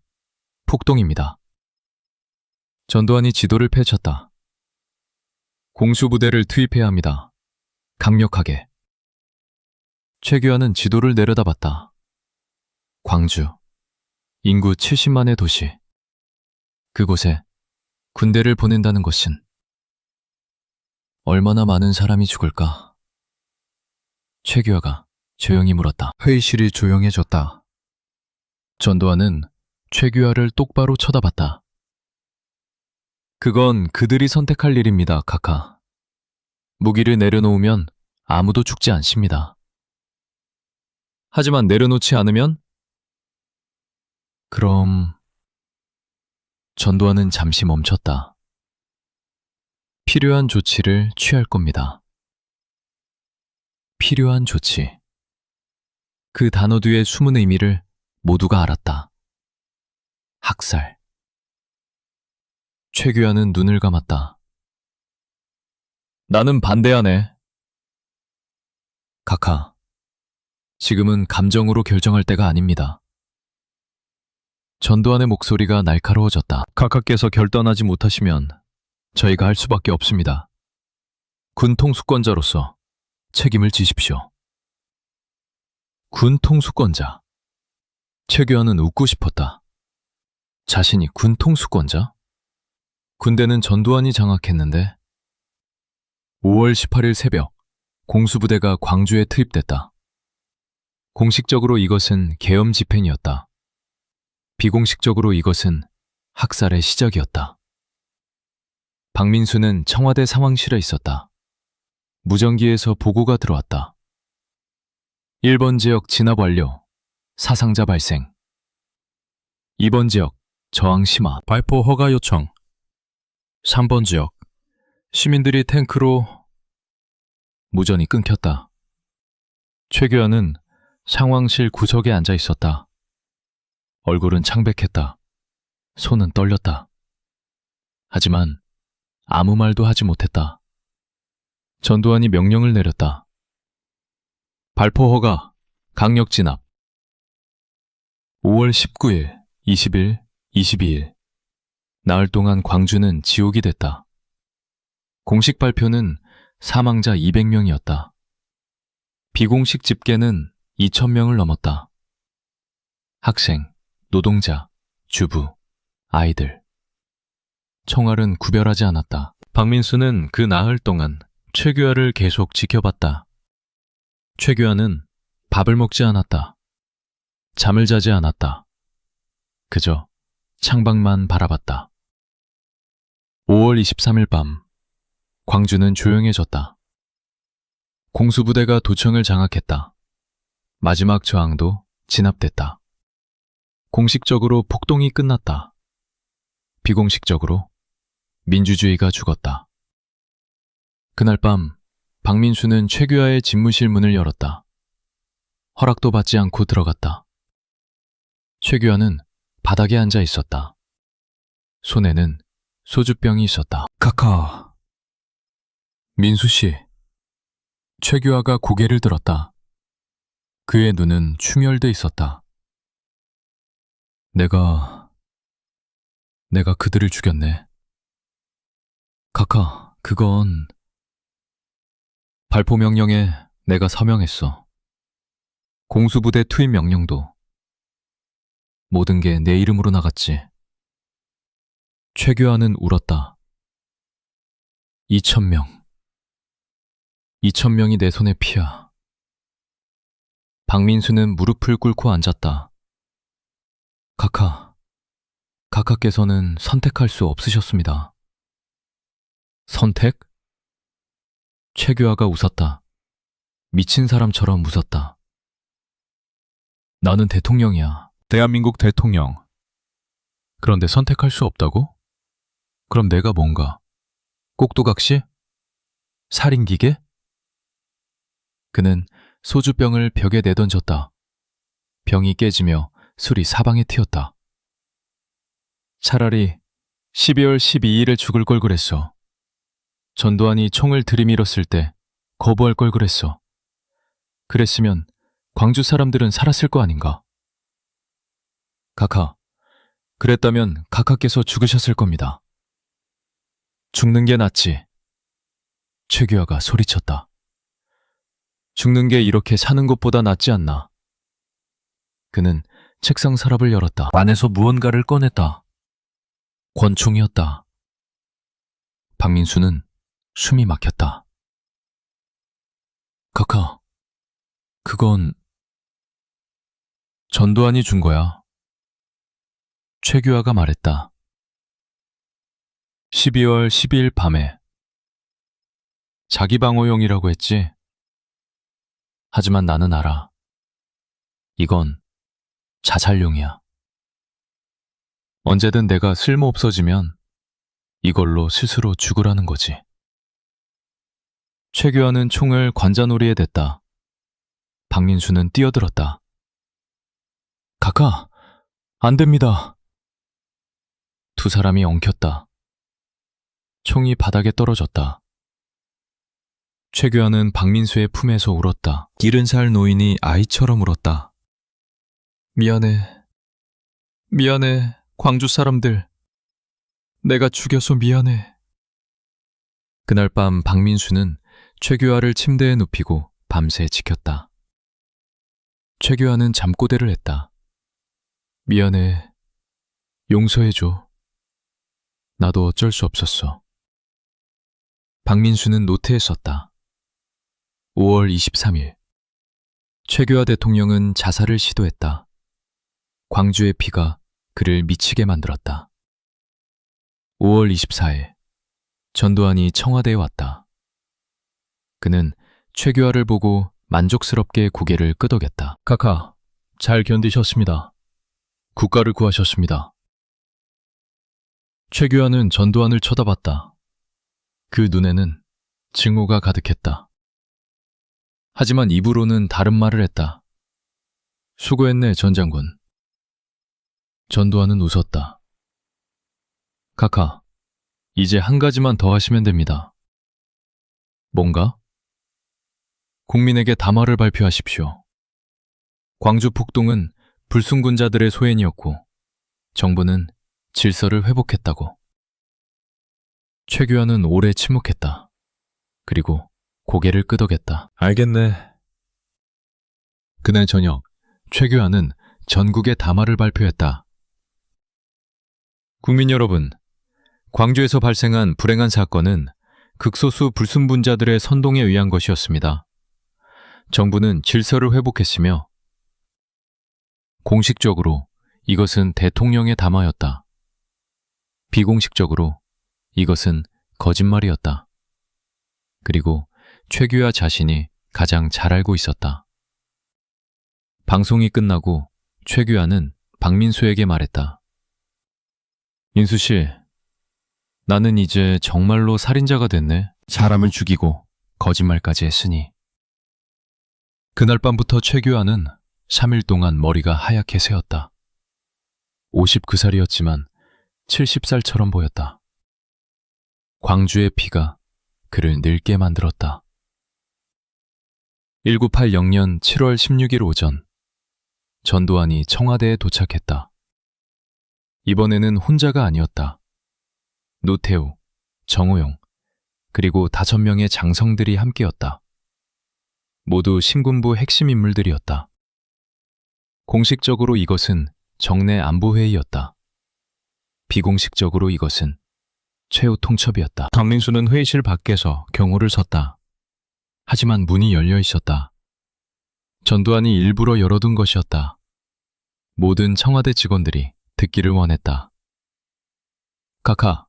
폭동입니다. 전두환이 지도를 펼쳤다. 공수부대를 투입해야 합니다. 강력하게. 최규하는 지도를 내려다봤다. 광주, 인구 70만의 도시. 그곳에 군대를 보낸다는 것은 얼마나 많은 사람이 죽을까? 최규하가 조용히 물었다. 회의실이 조용해졌다. 전두환은 최규하를 똑바로 쳐다봤다. 그건 그들이 선택할 일입니다, 카카. 무기를 내려놓으면 아무도 죽지 않습니다. 하지만 내려놓지 않으면? 그럼... 전두환은 잠시 멈췄다. 필요한 조치를 취할 겁니다. 필요한 조치. 그 단어 뒤의 숨은 의미를 모두가 알았다. 학살. 최규하는 눈을 감았다. 나는 반대하네. 카카, 지금은 감정으로 결정할 때가 아닙니다. 전두환의 목소리가 날카로워졌다. 각하께서 결단하지 못하시면 저희가 할 수밖에 없습니다. 군 통수권자로서 책임을 지십시오. 군 통수권자. 최규하는 웃고 싶었다. 자신이 군 통수권자? 군대는 전두환이 장악했는데 5월 18일 새벽 공수부대가 광주에 투입됐다. 공식적으로 이것은 계엄 집행이었다. 비공식적으로 이것은 학살의 시작이었다. 박민수는 청와대 상황실에 있었다. 무전기에서 보고가 들어왔다. 1번 지역 진압 완료. 사상자 발생. 2번 지역 저항 심화. 발포 허가 요청. 3번 지역 시민들이 탱크로. 무전이 끊겼다. 최규하는 상황실 구석에 앉아 있었다. 얼굴은 창백했다. 손은 떨렸다. 하지만 아무 말도 하지 못했다. 전두환이 명령을 내렸다. 발포 허가, 강력 진압. 5월 19일, 20일, 22일. 나흘 동안 광주는 지옥이 됐다. 공식 발표는 사망자 200명이었다. 비공식 집계는 2,000명을 넘었다. 학생, 노동자, 주부, 아이들. 총알은 구별하지 않았다. 박민수는 그 나흘 동안 최규하를 계속 지켜봤다. 최규하는 밥을 먹지 않았다. 잠을 자지 않았다. 그저 창밖만 바라봤다. 5월 23일 밤, 광주는 조용해졌다. 공수부대가 도청을 장악했다. 마지막 저항도 진압됐다. 공식적으로 폭동이 끝났다. 비공식적으로 민주주의가 죽었다. 그날 밤 박민수는 최규하의 집무실 문을 열었다. 허락도 받지 않고 들어갔다. 최규하는 바닥에 앉아 있었다. 손에는 소주병이 있었다. 카카. 민수씨. 최규하가 고개를 들었다. 그의 눈은 충혈돼 있었다. 내가 그들을 죽였네. 카카, 그건 발포 명령에 내가 서명했어. 공수부대 투입 명령도. 모든 게 내 이름으로 나갔지. 최규하는 울었다. 2,000명. 2,000명이 내 손에 피야. 박민수는 무릎을 꿇고 앉았다. 카카께서는 선택할 수 없으셨습니다. 선택? 최규하가 웃었다. 미친 사람처럼 웃었다. 나는 대통령이야. 대한민국 대통령. 그런데 선택할 수 없다고? 그럼 내가 뭔가? 꼭두각시? 살인기계? 그는 소주병을 벽에 내던졌다. 병이 깨지며 술이 사방에 튀었다. 차라리 12월 12일에 죽을 걸 그랬어. 전두환이 총을 들이밀었을 때 거부할 걸 그랬어. 그랬으면 광주 사람들은 살았을 거 아닌가? 카카, 그랬다면 카카께서 죽으셨을 겁니다. 죽는 게 낫지. 최규하가 소리쳤다. 죽는 게 이렇게 사는 것보다 낫지 않나. 그는 책상 서랍을 열었다. 안에서 무언가를 꺼냈다. 권총이었다. 박민수는 숨이 막혔다. 카카, 그건 전두환이 준 거야. 최규하가 말했다. 12월 12일 밤에. 자기 방어용이라고 했지. 하지만 나는 알아. 이건 자살용이야. 언제든 내가 쓸모없어지면 이걸로 스스로 죽으라는 거지. 최규하는 총을 관자놀이에 댔다. 박민수는 뛰어들었다. 카카, 안 됩니다. 두 사람이 엉켰다. 총이 바닥에 떨어졌다. 최규하는 박민수의 품에서 울었다. 70살 노인이 아이처럼 울었다. 미안해. 미안해, 광주 사람들. 내가 죽여서 미안해. 그날 밤 박민수는 최규하를 침대에 눕히고 밤새 지켰다. 최규하는 잠꼬대를 했다. 미안해. 용서해줘. 나도 어쩔 수 없었어. 박민수는 노트에 썼다. 5월 23일. 최규하 대통령은 자살을 시도했다. 광주의 피가 그를 미치게 만들었다. 5월 24일. 전두환이 청와대에 왔다. 그는 최규하를 보고 만족스럽게 고개를 끄덕였다. 카카, 잘 견디셨습니다. 국가를 구하셨습니다. 최규하는 전두환을 쳐다봤다. 그 눈에는 증오가 가득했다. 하지만 입으로는 다른 말을 했다. 수고했네, 전 장군. 전두환은 웃었다. 카카, 이제 한 가지만 더 하시면 됩니다. 뭔가? 국민에게 담화를 발표하십시오. 광주 폭동은 불순군자들의 소행이었고 정부는 질서를 회복했다고. 최규하는 오래 침묵했다. 그리고 고개를 끄덕였다. 알겠네. 그날 저녁 최규하는 전국에 담화를 발표했다. 국민 여러분, 광주에서 발생한 불행한 사건은 극소수 불순분자들의 선동에 의한 것이었습니다. 정부는 질서를 회복했으며 공식적으로 이것은 대통령의 담화였다. 비공식적으로 이것은 거짓말이었다. 그리고 최규하 자신이 가장 잘 알고 있었다. 방송이 끝나고 최규하는 박민수에게 말했다. 민수 씨, 나는 이제 정말로 살인자가 됐네. 사람을 죽이고 거짓말까지 했으니. 그날 밤부터 최규하는 3일 동안 머리가 하얗게 새었다. 59살이었지만 70살처럼 보였다. 광주의 피가 그를 늙게 만들었다. 1980년 7월 16일 오전, 전두환이 청와대에 도착했다. 이번에는 혼자가 아니었다. 노태우, 정호용, 그리고 5명의 장성들이 함께였다. 모두 신군부 핵심 인물들이었다. 공식적으로 이것은 정내 안보회의였다. 비공식적으로 이것은 최후 통첩이었다. 박민수는 회의실 밖에서 경호를 섰다. 하지만 문이 열려 있었다. 전두환이 일부러 열어둔 것이었다. 모든 청와대 직원들이 듣기를 원했다. 카카,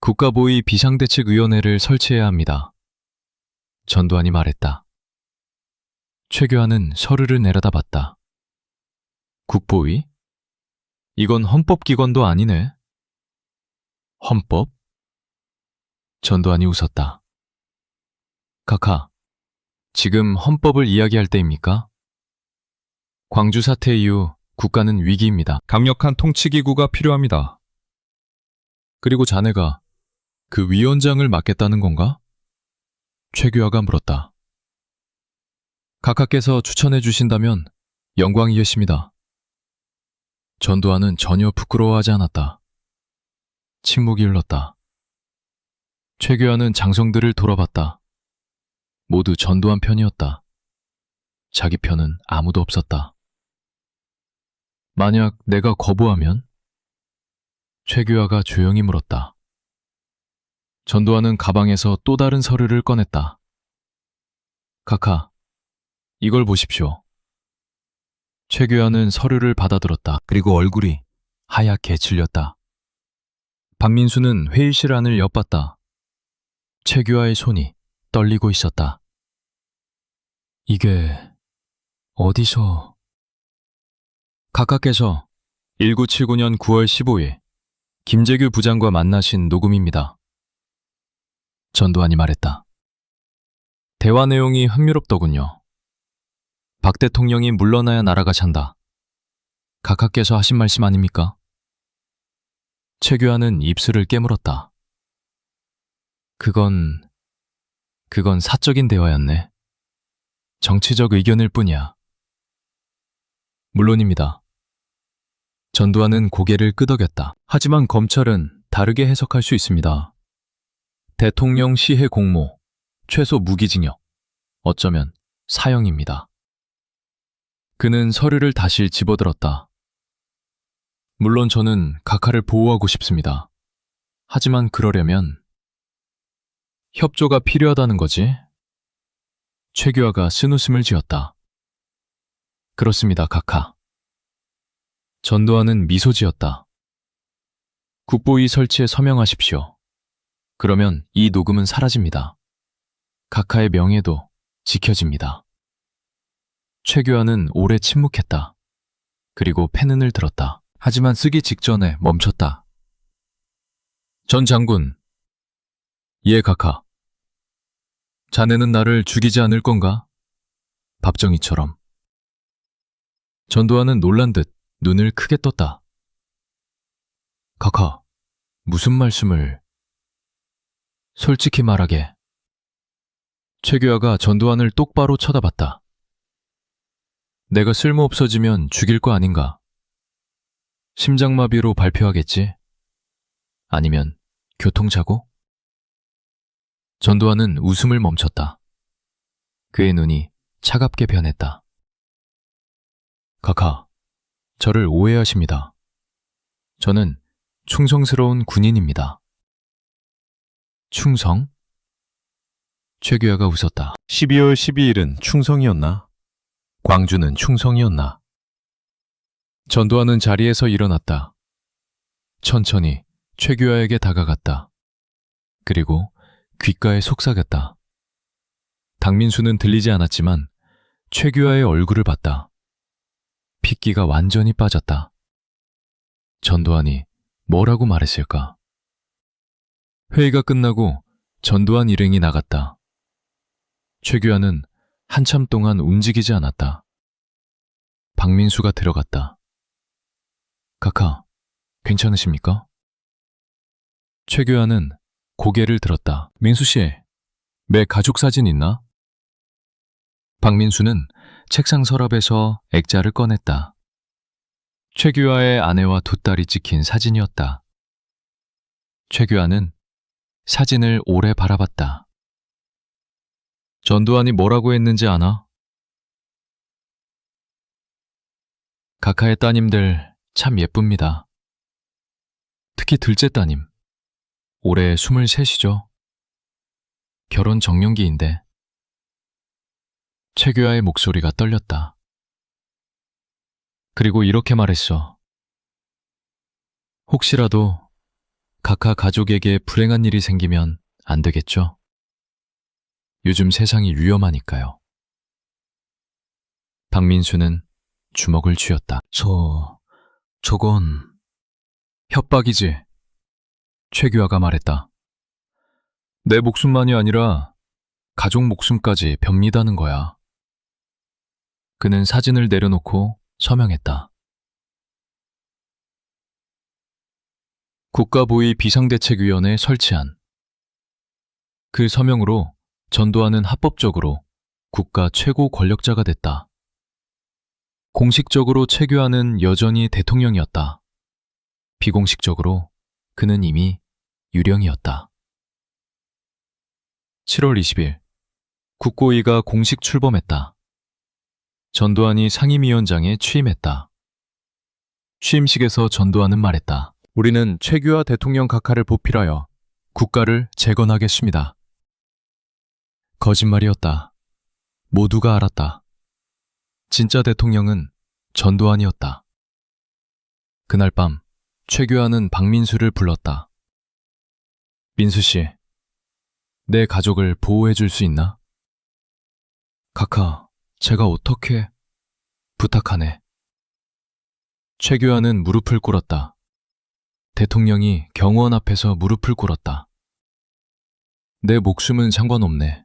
국가보위 비상대책위원회를 설치해야 합니다. 전두환이 말했다. 최규하는 서류를 내려다봤다. 국보위? 이건 헌법기관도 아니네. 헌법? 전두환이 웃었다. 카카, 지금 헌법을 이야기할 때입니까? 광주 사태 이후 국가는 위기입니다. 강력한 통치기구가 필요합니다. 그리고 자네가 그 위원장을 맡겠다는 건가? 최규하가 물었다. 각하께서 추천해 주신다면 영광이겠습니다. 전두환은 전혀 부끄러워하지 않았다. 침묵이 흘렀다. 최규하는 장성들을 돌아봤다. 모두 전두환 편이었다. 자기 편은 아무도 없었다. 만약 내가 거부하면? 최규하가 조용히 물었다. 전두환은 가방에서 또 다른 서류를 꺼냈다. 카카, 이걸 보십시오. 최규하는 서류를 받아들었다. 그리고 얼굴이 하얗게 질렸다. 박민수는 회의실 안을 엿봤다. 최규하의 손이 떨리고 있었다. 이게 어디서? 각하께서 1979년 9월 15일 김재규 부장과 만나신 녹음입니다. 전두환이 말했다. 대화 내용이 흥미롭더군요. 박 대통령이 물러나야 나라가 잔다. 각하께서 하신 말씀 아닙니까? 최규하는 입술을 깨물었다. 그건 그건 사적인 대화였네. 정치적 의견일 뿐이야. 물론입니다. 전두환은 고개를 끄덕였다. 하지만 검찰은 다르게 해석할 수 있습니다. 대통령 시해 공모, 최소 무기징역, 어쩌면 사형입니다. 그는 서류를 다시 집어들었다. 물론 저는 각하를 보호하고 싶습니다. 하지만 그러려면 협조가 필요하다는 거지. 최규하가 쓴웃음을 지었다. 그렇습니다, 각하. 전두환은 미소 지었다. 국보위 설치에 서명하십시오. 그러면 이 녹음은 사라집니다. 각하의 명예도 지켜집니다. 최규하는 오래 침묵했다. 그리고 펜을 들었다. 하지만 쓰기 직전에 멈췄다. 전 장군. 예, 각하. 자네는 나를 죽이지 않을 건가? 밥정이처럼. 전두환은 놀란 듯 눈을 크게 떴다. 각하, 무슨 말씀을... 솔직히 말하게. 최규하가 전두환을 똑바로 쳐다봤다. 내가 쓸모없어지면 죽일 거 아닌가? 심장마비로 발표하겠지? 아니면 교통사고? 전두환은 웃음을 멈췄다. 그의 눈이 차갑게 변했다. 각하, 저를 오해하십니다. 저는 충성스러운 군인입니다. 충성? 최규하가 웃었다. 12월 12일은 충성이었나? 광주는 충성이었나? 전두환은 자리에서 일어났다. 천천히 최규하에게 다가갔다. 그리고 귓가에 속삭였다. 당민수는 들리지 않았지만 최규하의 얼굴을 봤다. 핏기가 완전히 빠졌다. 전두환이 뭐라고 말했을까? 회의가 끝나고 전두환 일행이 나갔다. 최규하는 한참 동안 움직이지 않았다. 박민수가 들어갔다. 각하, 괜찮으십니까? 최규하는 고개를 들었다. 민수 씨, 매 가족 사진 있나? 박민수는 책상 서랍에서 액자를 꺼냈다. 최규하의 아내와 두 딸이 찍힌 사진이었다. 최규하는 사진을 오래 바라봤다. 전두환이 뭐라고 했는지 아나? 각하의 따님들 참 예쁩니다. 특히 둘째 따님. 올해 23이죠. 결혼 정년기인데. 최규하의 목소리가 떨렸다. 그리고 이렇게 말했어. 혹시라도 각하 가족에게 불행한 일이 생기면 안 되겠죠? 요즘 세상이 위험하니까요. 박민수는 주먹을 쥐었다. 저건 협박이지. 최규하가 말했다. 내 목숨만이 아니라 가족 목숨까지 벽리다는 거야. 그는 사진을 내려놓고 서명했다. 국가보위 비상대책위원회 설치안. 그 서명으로 전두환은 합법적으로 국가 최고 권력자가 됐다. 공식적으로 최규하는 여전히 대통령이었다. 비공식적으로 그는 이미 유령이었다. 7월 20일, 국고위가 공식 출범했다. 전두환이 상임위원장에 취임했다. 취임식에서 전두환은 말했다. 우리는 최규하 대통령 각하를 보필하여 국가를 재건하겠습니다. 거짓말이었다. 모두가 알았다. 진짜 대통령은 전두환이었다. 그날 밤 최규하는 박민수를 불렀다. 민수 씨, 내 가족을 보호해 줄 수 있나? 각하, 제가 어떻게... 부탁하네. 최규하는 무릎을 꿇었다. 대통령이 경호원 앞에서 무릎을 꿇었다. 내 목숨은 상관없네.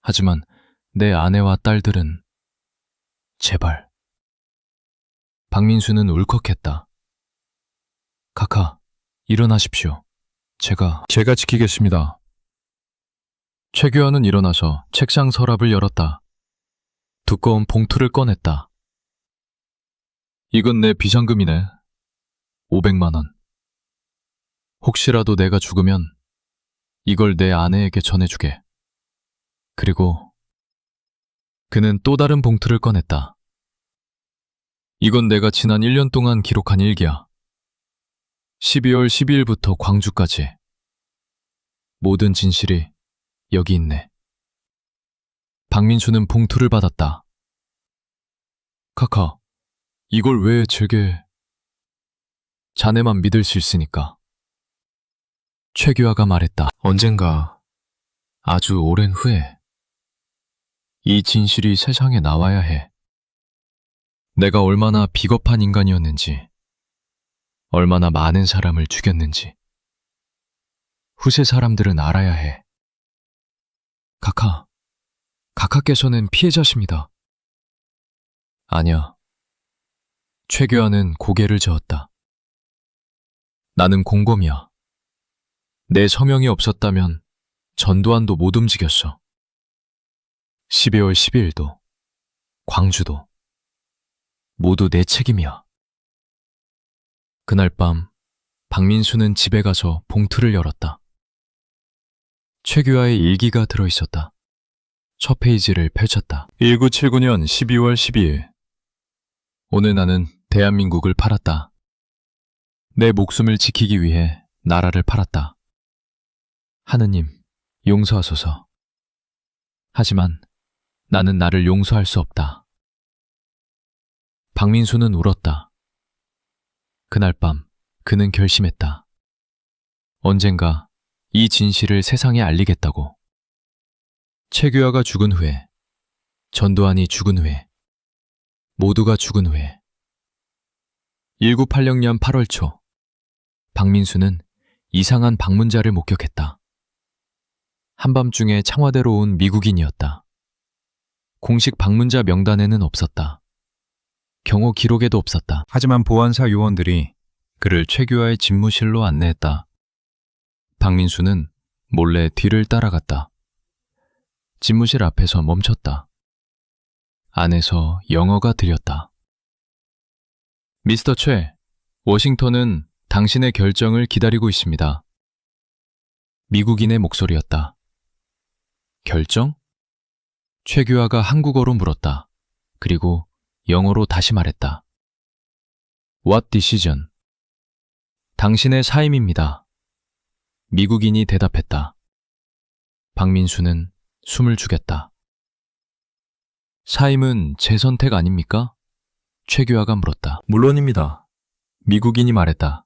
하지만 내 아내와 딸들은... 제발. 박민수는 울컥했다. 각하, 일어나십시오. 제가 지키겠습니다. 최규하는 일어나서 책상 서랍을 열었다. 두꺼운 봉투를 꺼냈다. 이건 내 비상금이네. 500만 원. 혹시라도 내가 죽으면 이걸 내 아내에게 전해주게. 그리고 그는 또 다른 봉투를 꺼냈다. 이건 내가 지난 1년 동안 기록한 일기야. 12월 12일부터 광주까지. 모든 진실이 여기 있네. 박민수는 봉투를 받았다. 카카, 이걸 왜 제게... 자네만 믿을 수 있으니까. 최규하가 말했다. 언젠가 아주 오랜 후에 이 진실이 세상에 나와야 해. 내가 얼마나 비겁한 인간이었는지, 얼마나 많은 사람을 죽였는지 후세 사람들은 알아야 해. 카카께서는 피해자십니다. 아니야. 최규하는 고개를 저었다. 나는 공범이야. 내 서명이 없었다면 전두환도 못 움직였어. 12월 12일도, 광주도 모두 내 책임이야. 그날 밤 박민수는 집에 가서 봉투를 열었다. 최규하의 일기가 들어있었다. 첫 페이지를 펼쳤다. 1979년 12월 12일. 오늘 나는 대한민국을 팔았다. 내 목숨을 지키기 위해 나라를 팔았다. 하느님, 용서하소서. 하지만 나는 나를 용서할 수 없다. 박민수는 울었다. 그날 밤 그는 결심했다. 언젠가 이 진실을 세상에 알리겠다고. 최규하가 죽은 후에, 전두환이 죽은 후에, 모두가 죽은 후에 1980년 8월 초 박민수는 이상한 방문자를 목격했다. 한밤중에 청와대로 온 미국인이었다. 공식 방문자 명단에는 없었다. 경호 기록에도 없었다. 하지만 보안사 요원들이 그를 최규하의 집무실로 안내했다. 박민수는 몰래 뒤를 따라갔다. 집무실 앞에서 멈췄다. 안에서 영어가 들렸다. 미스터 최, 워싱턴은 당신의 결정을 기다리고 있습니다. 미국인의 목소리였다. 결정? 최규하가 한국어로 물었다. 그리고 영어로 다시 말했다. What decision? 당신의 사임입니다. 미국인이 대답했다. 박민수는 숨을 죽였다. 사임은 제 선택 아닙니까? 최규하가 물었다. 물론입니다. 미국인이 말했다.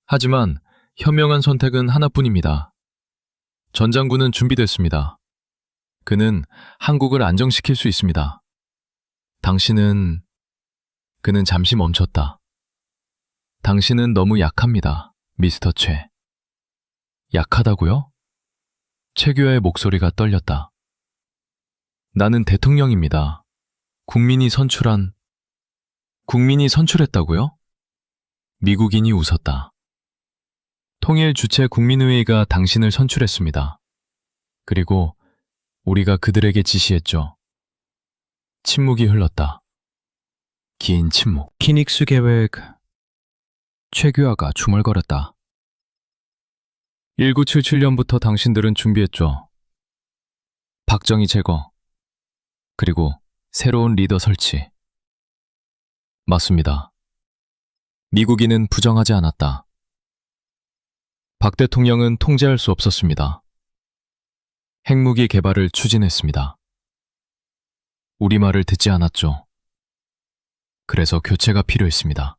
하지만 현명한 선택은 하나뿐입니다. 전 장군은 준비됐습니다. 그는 한국을 안정시킬 수 있습니다. 당신은... 그는 잠시 멈췄다. 당신은 너무 약합니다, 미스터 최. 약하다고요? 최규하의 목소리가 떨렸다. 나는 대통령입니다. 국민이 선출했다고요? 미국인이 웃었다. 통일 주체 국민의회가 당신을 선출했습니다. 그리고 우리가 그들에게 지시했죠. 침묵이 흘렀다. 긴 침묵. 키닉스 계획. 최규하가 중얼거렸다. 1977년부터 당신들은 준비했죠. 박정희 제거, 그리고 새로운 리더 설치. 맞습니다. 미국인은 부정하지 않았다. 박 대통령은 통제할 수 없었습니다. 핵무기 개발을 추진했습니다. 우리 말을 듣지 않았죠. 그래서 교체가 필요했습니다.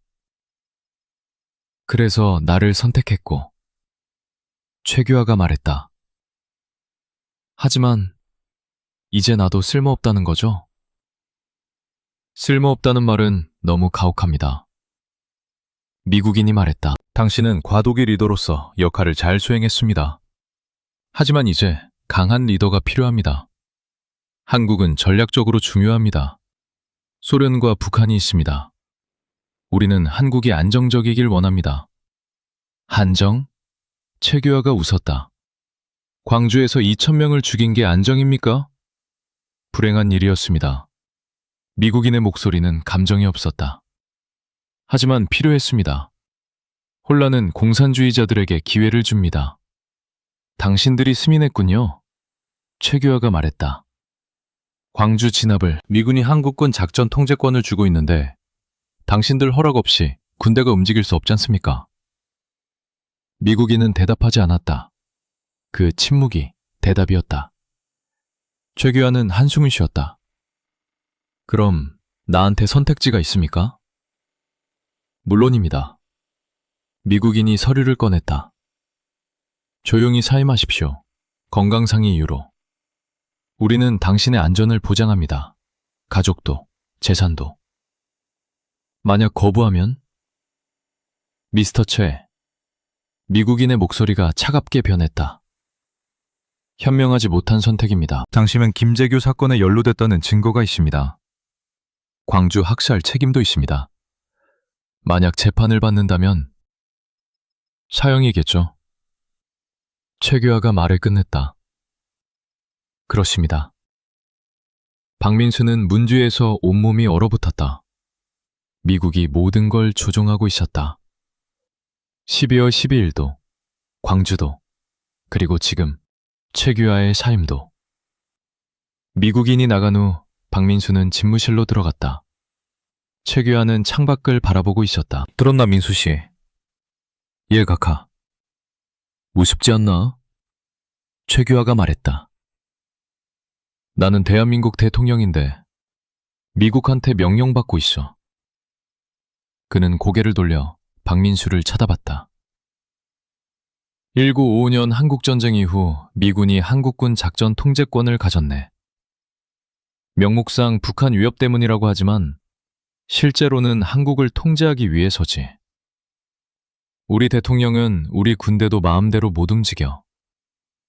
그래서 나를 선택했고, 최규하가 말했다. 하지만 이제 나도 쓸모없다는 거죠? 쓸모없다는 말은 너무 가혹합니다. 미국인이 말했다. 당신은 과도기 리더로서 역할을 잘 수행했습니다. 하지만 이제 강한 리더가 필요합니다. 한국은 전략적으로 중요합니다. 소련과 북한이 있습니다. 우리는 한국이 안정적이길 원합니다. 한정? 최규하가 웃었다. 광주에서 2,000명을 죽인 게 안정입니까? 불행한 일이었습니다. 미국인의 목소리는 감정이 없었다. 하지만 필요했습니다. 혼란은 공산주의자들에게 기회를 줍니다. 당신들이 스민했군요. 최규하가 말했다. 광주 진압을 미군이 한국군 작전 통제권을 주고 있는데 당신들 허락 없이 군대가 움직일 수 없지 않습니까? 미국인은 대답하지 않았다. 그 침묵이 대답이었다. 최규하는 한숨을 쉬었다. 그럼 나한테 선택지가 있습니까? 물론입니다. 미국인이 서류를 꺼냈다. 조용히 사임하십시오. 건강상의 이유로. 우리는 당신의 안전을 보장합니다. 가족도, 재산도. 만약 거부하면? 미스터 최. 미국인의 목소리가 차갑게 변했다. 현명하지 못한 선택입니다. 당신은 김재규 사건에 연루됐다는 증거가 있습니다. 광주 학살 책임도 있습니다. 만약 재판을 받는다면 사형이겠죠. 최규하가 말을 끝냈다. 그렇습니다. 박민수는 문 뒤에서 온몸이 얼어붙었다. 미국이 모든 걸 조종하고 있었다. 12월 12일도, 광주도, 그리고 지금 최규하의 사임도. 미국인이 나간 후 박민수는 집무실로 들어갔다. 최규하는 창밖을 바라보고 있었다. 들었나, 민수 씨? 예, 각하. 우습지 않나? 최규하가 말했다. 나는 대한민국 대통령인데 미국한테 명령받고 있어. 그는 고개를 돌려 박민수를 쳐다봤다. 1955년 한국전쟁 이후 미군이 한국군 작전 통제권을 가졌네. 명목상 북한 위협 때문이라고 하지만 실제로는 한국을 통제하기 위해서지. 우리 대통령은 우리 군대도 마음대로 못 움직여.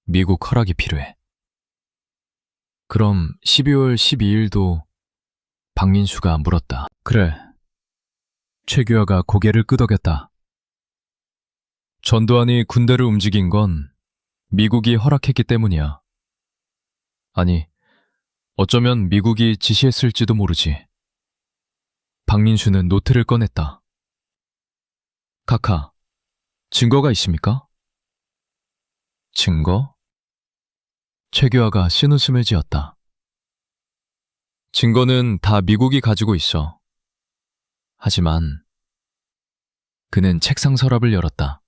미국 허락이 필요해. 그럼 12월 12일도 박민수가 물었다. 그래. 최규하가 고개를 끄덕였다. 전두환이 군대를 움직인 건 미국이 허락했기 때문이야. 아니, 어쩌면 미국이 지시했을지도 모르지. 박민수는 노트를 꺼냈다. 카카, 증거가 있습니까? 증거? 최규하가 신웃음을 지었다. 증거는 다 미국이 가지고 있어. 하지만 그는 책상 서랍을 열었다.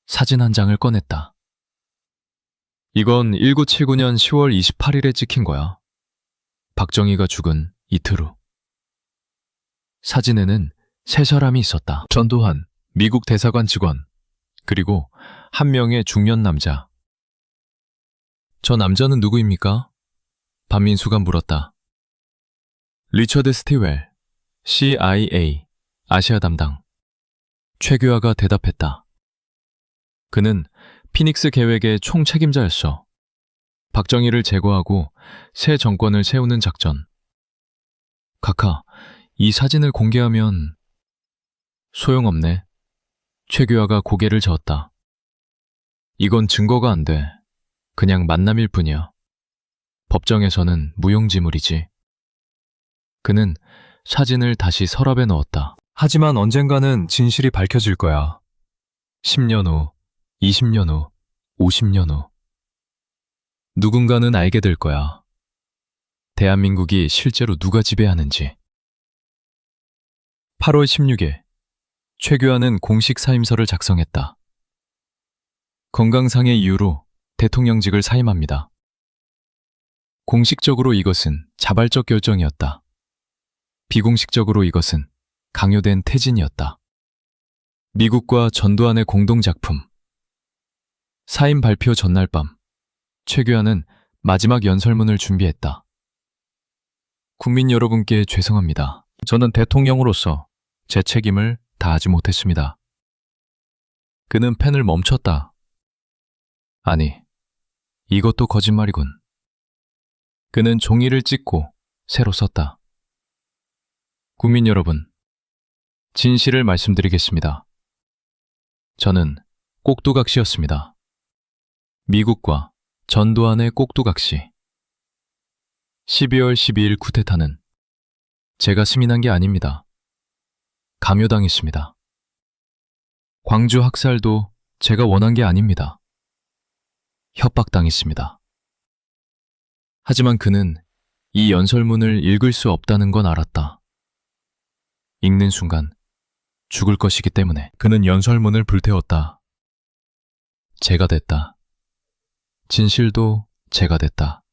사진 한 장을 꺼냈다. 이건 1979년 10월 28일에 찍힌 거야. 박정희가 죽은 이틀 후. 사진에는 세 사람이 있었다. 전두환, 미국 대사관 직원, 그리고 한 명의 중년 남자. 저 남자는 누구입니까? 박민수가 물었다. 리처드 스티웰, CIA, 아시아 담당. 최규하가 대답했다. 그는 피닉스 계획의 총책임자였어. 박정희를 제거하고 새 정권을 세우는 작전. 카카, 이 사진을 공개하면 소용없네. 최규하가 고개를 저었다. 이건 증거가 안 돼. 그냥 만남일 뿐이야. 법정에서는 무용지물이지. 그는 사진을 다시 서랍에 넣었다. 하지만 언젠가는 진실이 밝혀질 거야. 10년 후, 20년 후, 50년 후. 누군가는 알게 될 거야. 대한민국이 실제로 누가 지배하는지. 8월 16일, 최규하는 공식 사임서를 작성했다. 건강상의 이유로 대통령직을 사임합니다. 공식적으로 이것은 자발적 결정이었다. 비공식적으로 이것은 강요된 퇴진이었다. 미국과 전두환의 공동작품. 사임 발표 전날 밤, 최규하는 마지막 연설문을 준비했다. 국민 여러분께 죄송합니다. 저는 대통령으로서 제 책임을 다하지 못했습니다. 그는 펜을 멈췄다. 아니, 이것도 거짓말이군. 그는 종이를 찢고 새로 썼다. 국민 여러분, 진실을 말씀드리겠습니다. 저는 꼭두각시였습니다. 미국과 전두환의 꼭두각시. 12월 12일 쿠데타는 제가 승인한 게 아닙니다. 감효당했습니다. 광주 학살도 제가 원한 게 아닙니다. 협박당했습니다. 하지만 그는 이 연설문을 읽을 수 없다는 건 알았다. 읽는 순간 죽을 것이기 때문에. 그는 연설문을 불태웠다. 제가 됐다. 진실도 제가 됐다.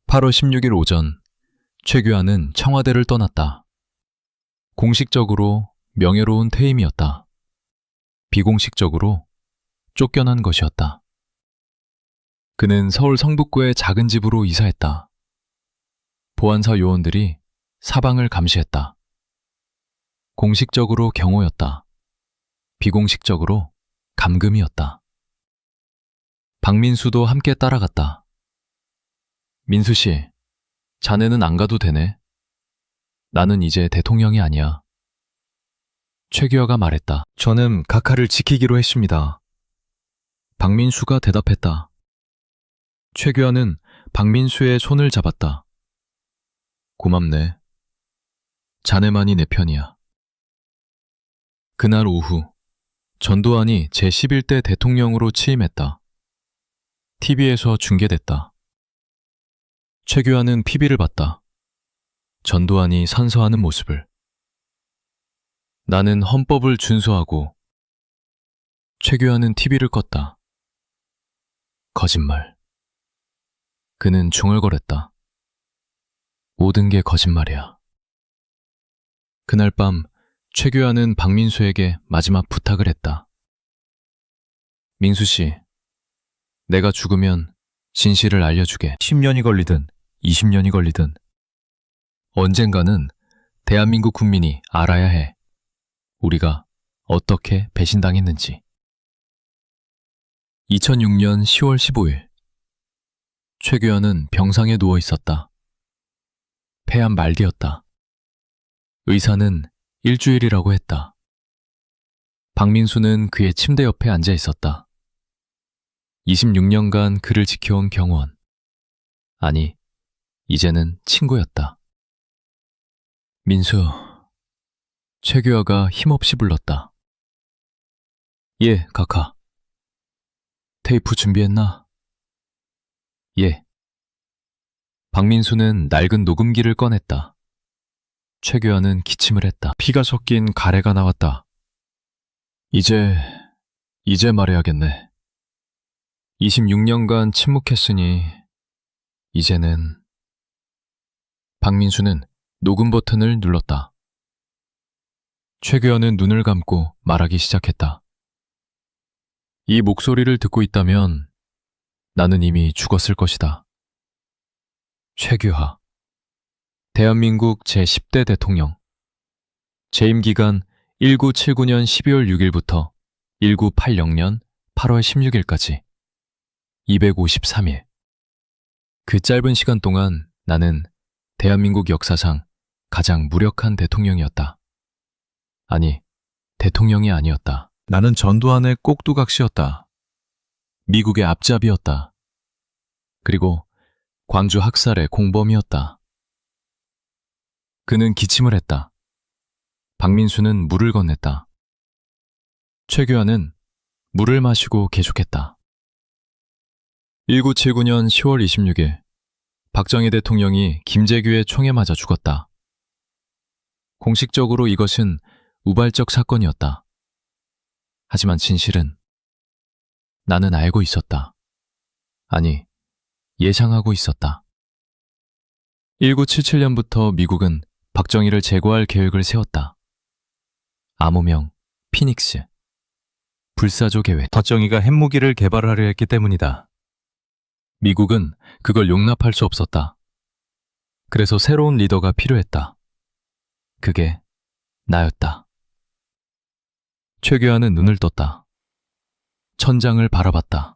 8월 16일 오전, 최규하는 청와대를 떠났다. 공식적으로 명예로운 퇴임이었다. 비공식적으로 쫓겨난 것이었다. 그는 서울 성북구의 작은 집으로 이사했다. 보안사 요원들이 사방을 감시했다. 공식적으로 경호였다. 비공식적으로 감금이었다. 박민수도 함께 따라갔다. 민수 씨, 자네는 안 가도 되네. 나는 이제 대통령이 아니야. 최규하가 말했다. 저는 각하를 지키기로 했습니다. 박민수가 대답했다. 최규하는 박민수의 손을 잡았다. 고맙네. 자네만이 내 편이야. 그날 오후, 전두환이 제11대 대통령으로 취임했다. TV에서 중계됐다. 최규하는 PB를 봤다. 전두환이 선서하는 모습을. 나는 헌법을 준수하고. 최규하는 TV를 껐다. 거짓말. 그는 중얼거렸다. 모든 게 거짓말이야. 그날 밤 최규하는 박민수에게 마지막 부탁을 했다. 민수 씨, 내가 죽으면 진실을 알려주게. 10년이 걸리든 20년이 걸리든 언젠가는 대한민국 국민이 알아야 해. 우리가 어떻게 배신당했는지. 2006년 10월 15일. 최규하는 병상에 누워 있었다. 폐암 말기였다. 의사는 일주일이라고 했다. 박민수는 그의 침대 옆에 앉아 있었다. 26년간 그를 지켜온 경원. 아니, 이제는 친구였다. 민수, 최규하가 힘없이 불렀다. 예, 각하. 테이프 준비했나? 예. 박민수는 낡은 녹음기를 꺼냈다. 최규하는 기침을 했다. 피가 섞인 가래가 나왔다. 이제 말해야겠네. 26년간 침묵했으니 이제는. 박민수는 녹음 버튼을 눌렀다. 최규하는 눈을 감고 말하기 시작했다. 이 목소리를 듣고 있다면 나는 이미 죽었을 것이다. 최규하. 대한민국 제10대 대통령. 재임 기간 1979년 12월 6일부터 1980년 8월 16일까지 253일. 그 짧은 시간 동안 나는 대한민국 역사상 가장 무력한 대통령이었다. 아니, 대통령이 아니었다. 나는 전두환의 꼭두각시였다. 미국의 앞잡이였다. 그리고 광주 학살의 공범이었다. 그는 기침을 했다. 박민수는 물을 건넸다. 최규하는 물을 마시고 계속했다. 1979년 10월 26일, 박정희 대통령이 김재규의 총에 맞아 죽었다. 공식적으로 이것은 우발적 사건이었다. 하지만 진실은 나는 알고 있었다. 아니, 예상하고 있었다. 1977년부터 미국은 박정희를 제거할 계획을 세웠다. 암호명 피닉스. 불사조 계획. 박정희가 핵무기를 개발하려 했기 때문이다. 미국은 그걸 용납할 수 없었다. 그래서 새로운 리더가 필요했다. 그게 나였다. 최규하는 눈을 떴다. 천장을 바라봤다.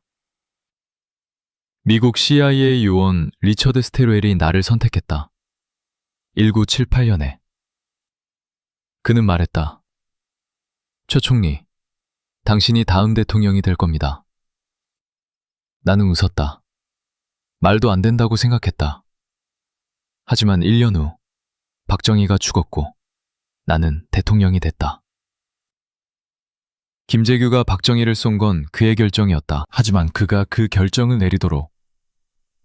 미국 CIA 요원 리처드 스테로웰이 나를 선택했다. 1978년에. 그는 말했다. 최 총리, 당신이 다음 대통령이 될 겁니다. 나는 웃었다. 말도 안 된다고 생각했다. 하지만 1년 후 박정희가 죽었고 나는 대통령이 됐다. 김재규가 박정희를 쏜 건 그의 결정이었다. 하지만 그가 그 결정을 내리도록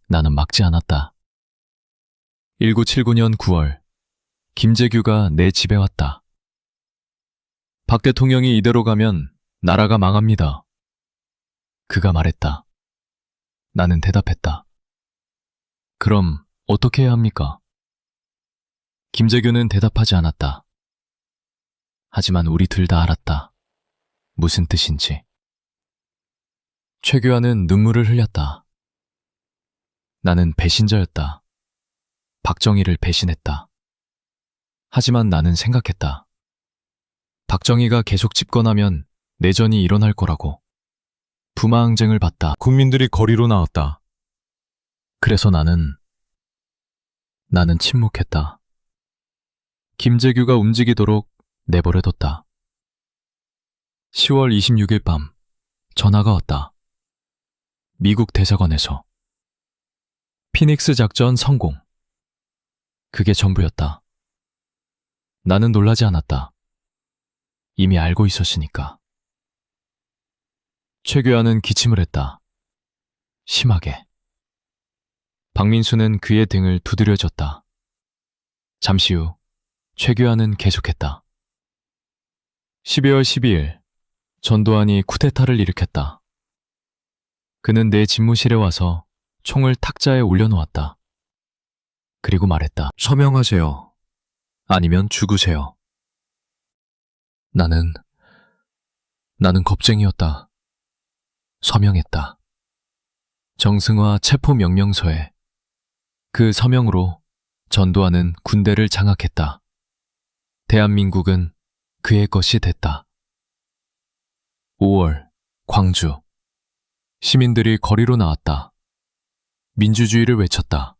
나는 막지 않았다. 1979년 9월, 김재규가 내 집에 왔다. 박 대통령이 이대로 가면 나라가 망합니다. 그가 말했다. 나는 대답했다. 그럼 어떻게 해야 합니까? 김재규는 대답하지 않았다. 하지만 우리 둘 다 알았다. 무슨 뜻인지. 최규하는 눈물을 흘렸다. 나는 배신자였다. 박정희를 배신했다. 하지만 나는 생각했다. 박정희가 계속 집권하면 내전이 일어날 거라고. 부마항쟁을 봤다. 국민들이 거리로 나왔다. 그래서 나는 침묵했다. 김재규가 움직이도록 내버려뒀다. 10월 26일 밤 전화가 왔다. 미국 대사관에서. 피닉스 작전 성공. 그게 전부였다. 나는 놀라지 않았다. 이미 알고 있었으니까. 최규하는 기침을 했다. 심하게. 박민수는 그의 등을 두드려줬다. 잠시 후 최규하는 계속했다. 12월 12일 전두환이 쿠데타를 일으켰다. 그는 내 집무실에 와서 총을 탁자에 올려놓았다. 그리고 말했다. 서명하세요. 아니면 죽으세요. 나는 겁쟁이였다. 서명했다. 정승화 체포명령서에 그 서명으로 전두환은 군대를 장악했다. 대한민국은 그의 것이 됐다. 5월, 광주. 시민들이 거리로 나왔다. 민주주의를 외쳤다.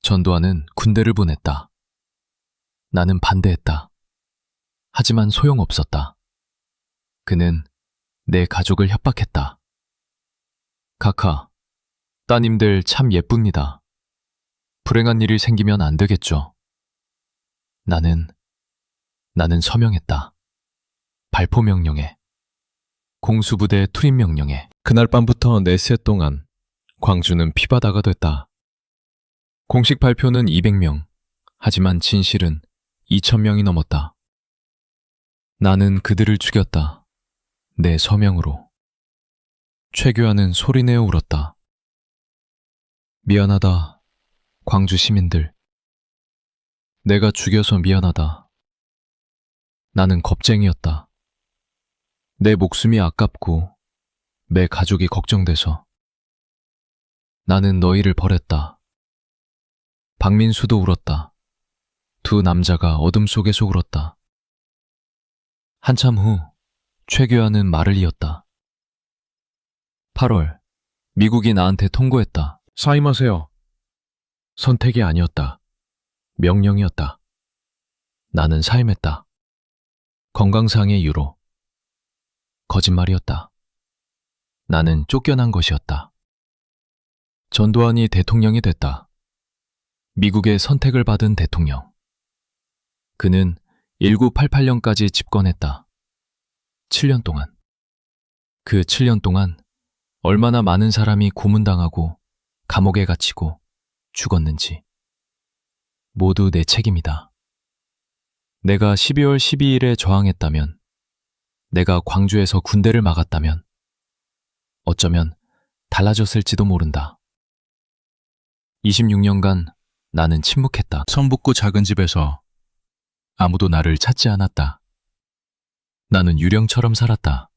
전두환은 군대를 보냈다. 나는 반대했다. 하지만 소용없었다. 그는 내 가족을 협박했다. 카카, 따님들 참 예쁩니다. 불행한 일이 생기면 안 되겠죠. 나는 서명했다. 발포 명령에, 공수부대 투입 명령에. 그날 밤부터 넷새 동안 광주는 피바다가 됐다. 공식 발표는 200명, 하지만 진실은 2,000명이 넘었다. 나는 그들을 죽였다. 내 서명으로. 최규하는 소리내어 울었다. 미안하다, 광주 시민들. 내가 죽여서 미안하다. 나는 겁쟁이였다. 내 목숨이 아깝고 내 가족이 걱정돼서. 나는 너희를 버렸다. 박민수도 울었다. 두 남자가 어둠 속에서 울었다. 한참 후 최규하는 말을 이었다. 8월, 미국이 나한테 통고했다. 사임하세요. 선택이 아니었다. 명령이었다. 나는 사임했다. 건강상의 이유로. 거짓말이었다. 나는 쫓겨난 것이었다. 전두환이 대통령이 됐다. 미국의 선택을 받은 대통령. 그는 1988년까지 집권했다. 7년 동안. 그 7년 동안 얼마나 많은 사람이 고문당하고 감옥에 갇히고 죽었는지. 모두 내 책임이다. 내가 12월 12일에 저항했다면, 내가 광주에서 군대를 막았다면, 어쩌면 달라졌을지도 모른다. 26년간 나는 침묵했다. 성북구 작은 집에서 아무도 나를 찾지 않았다. 나는 유령처럼 살았다.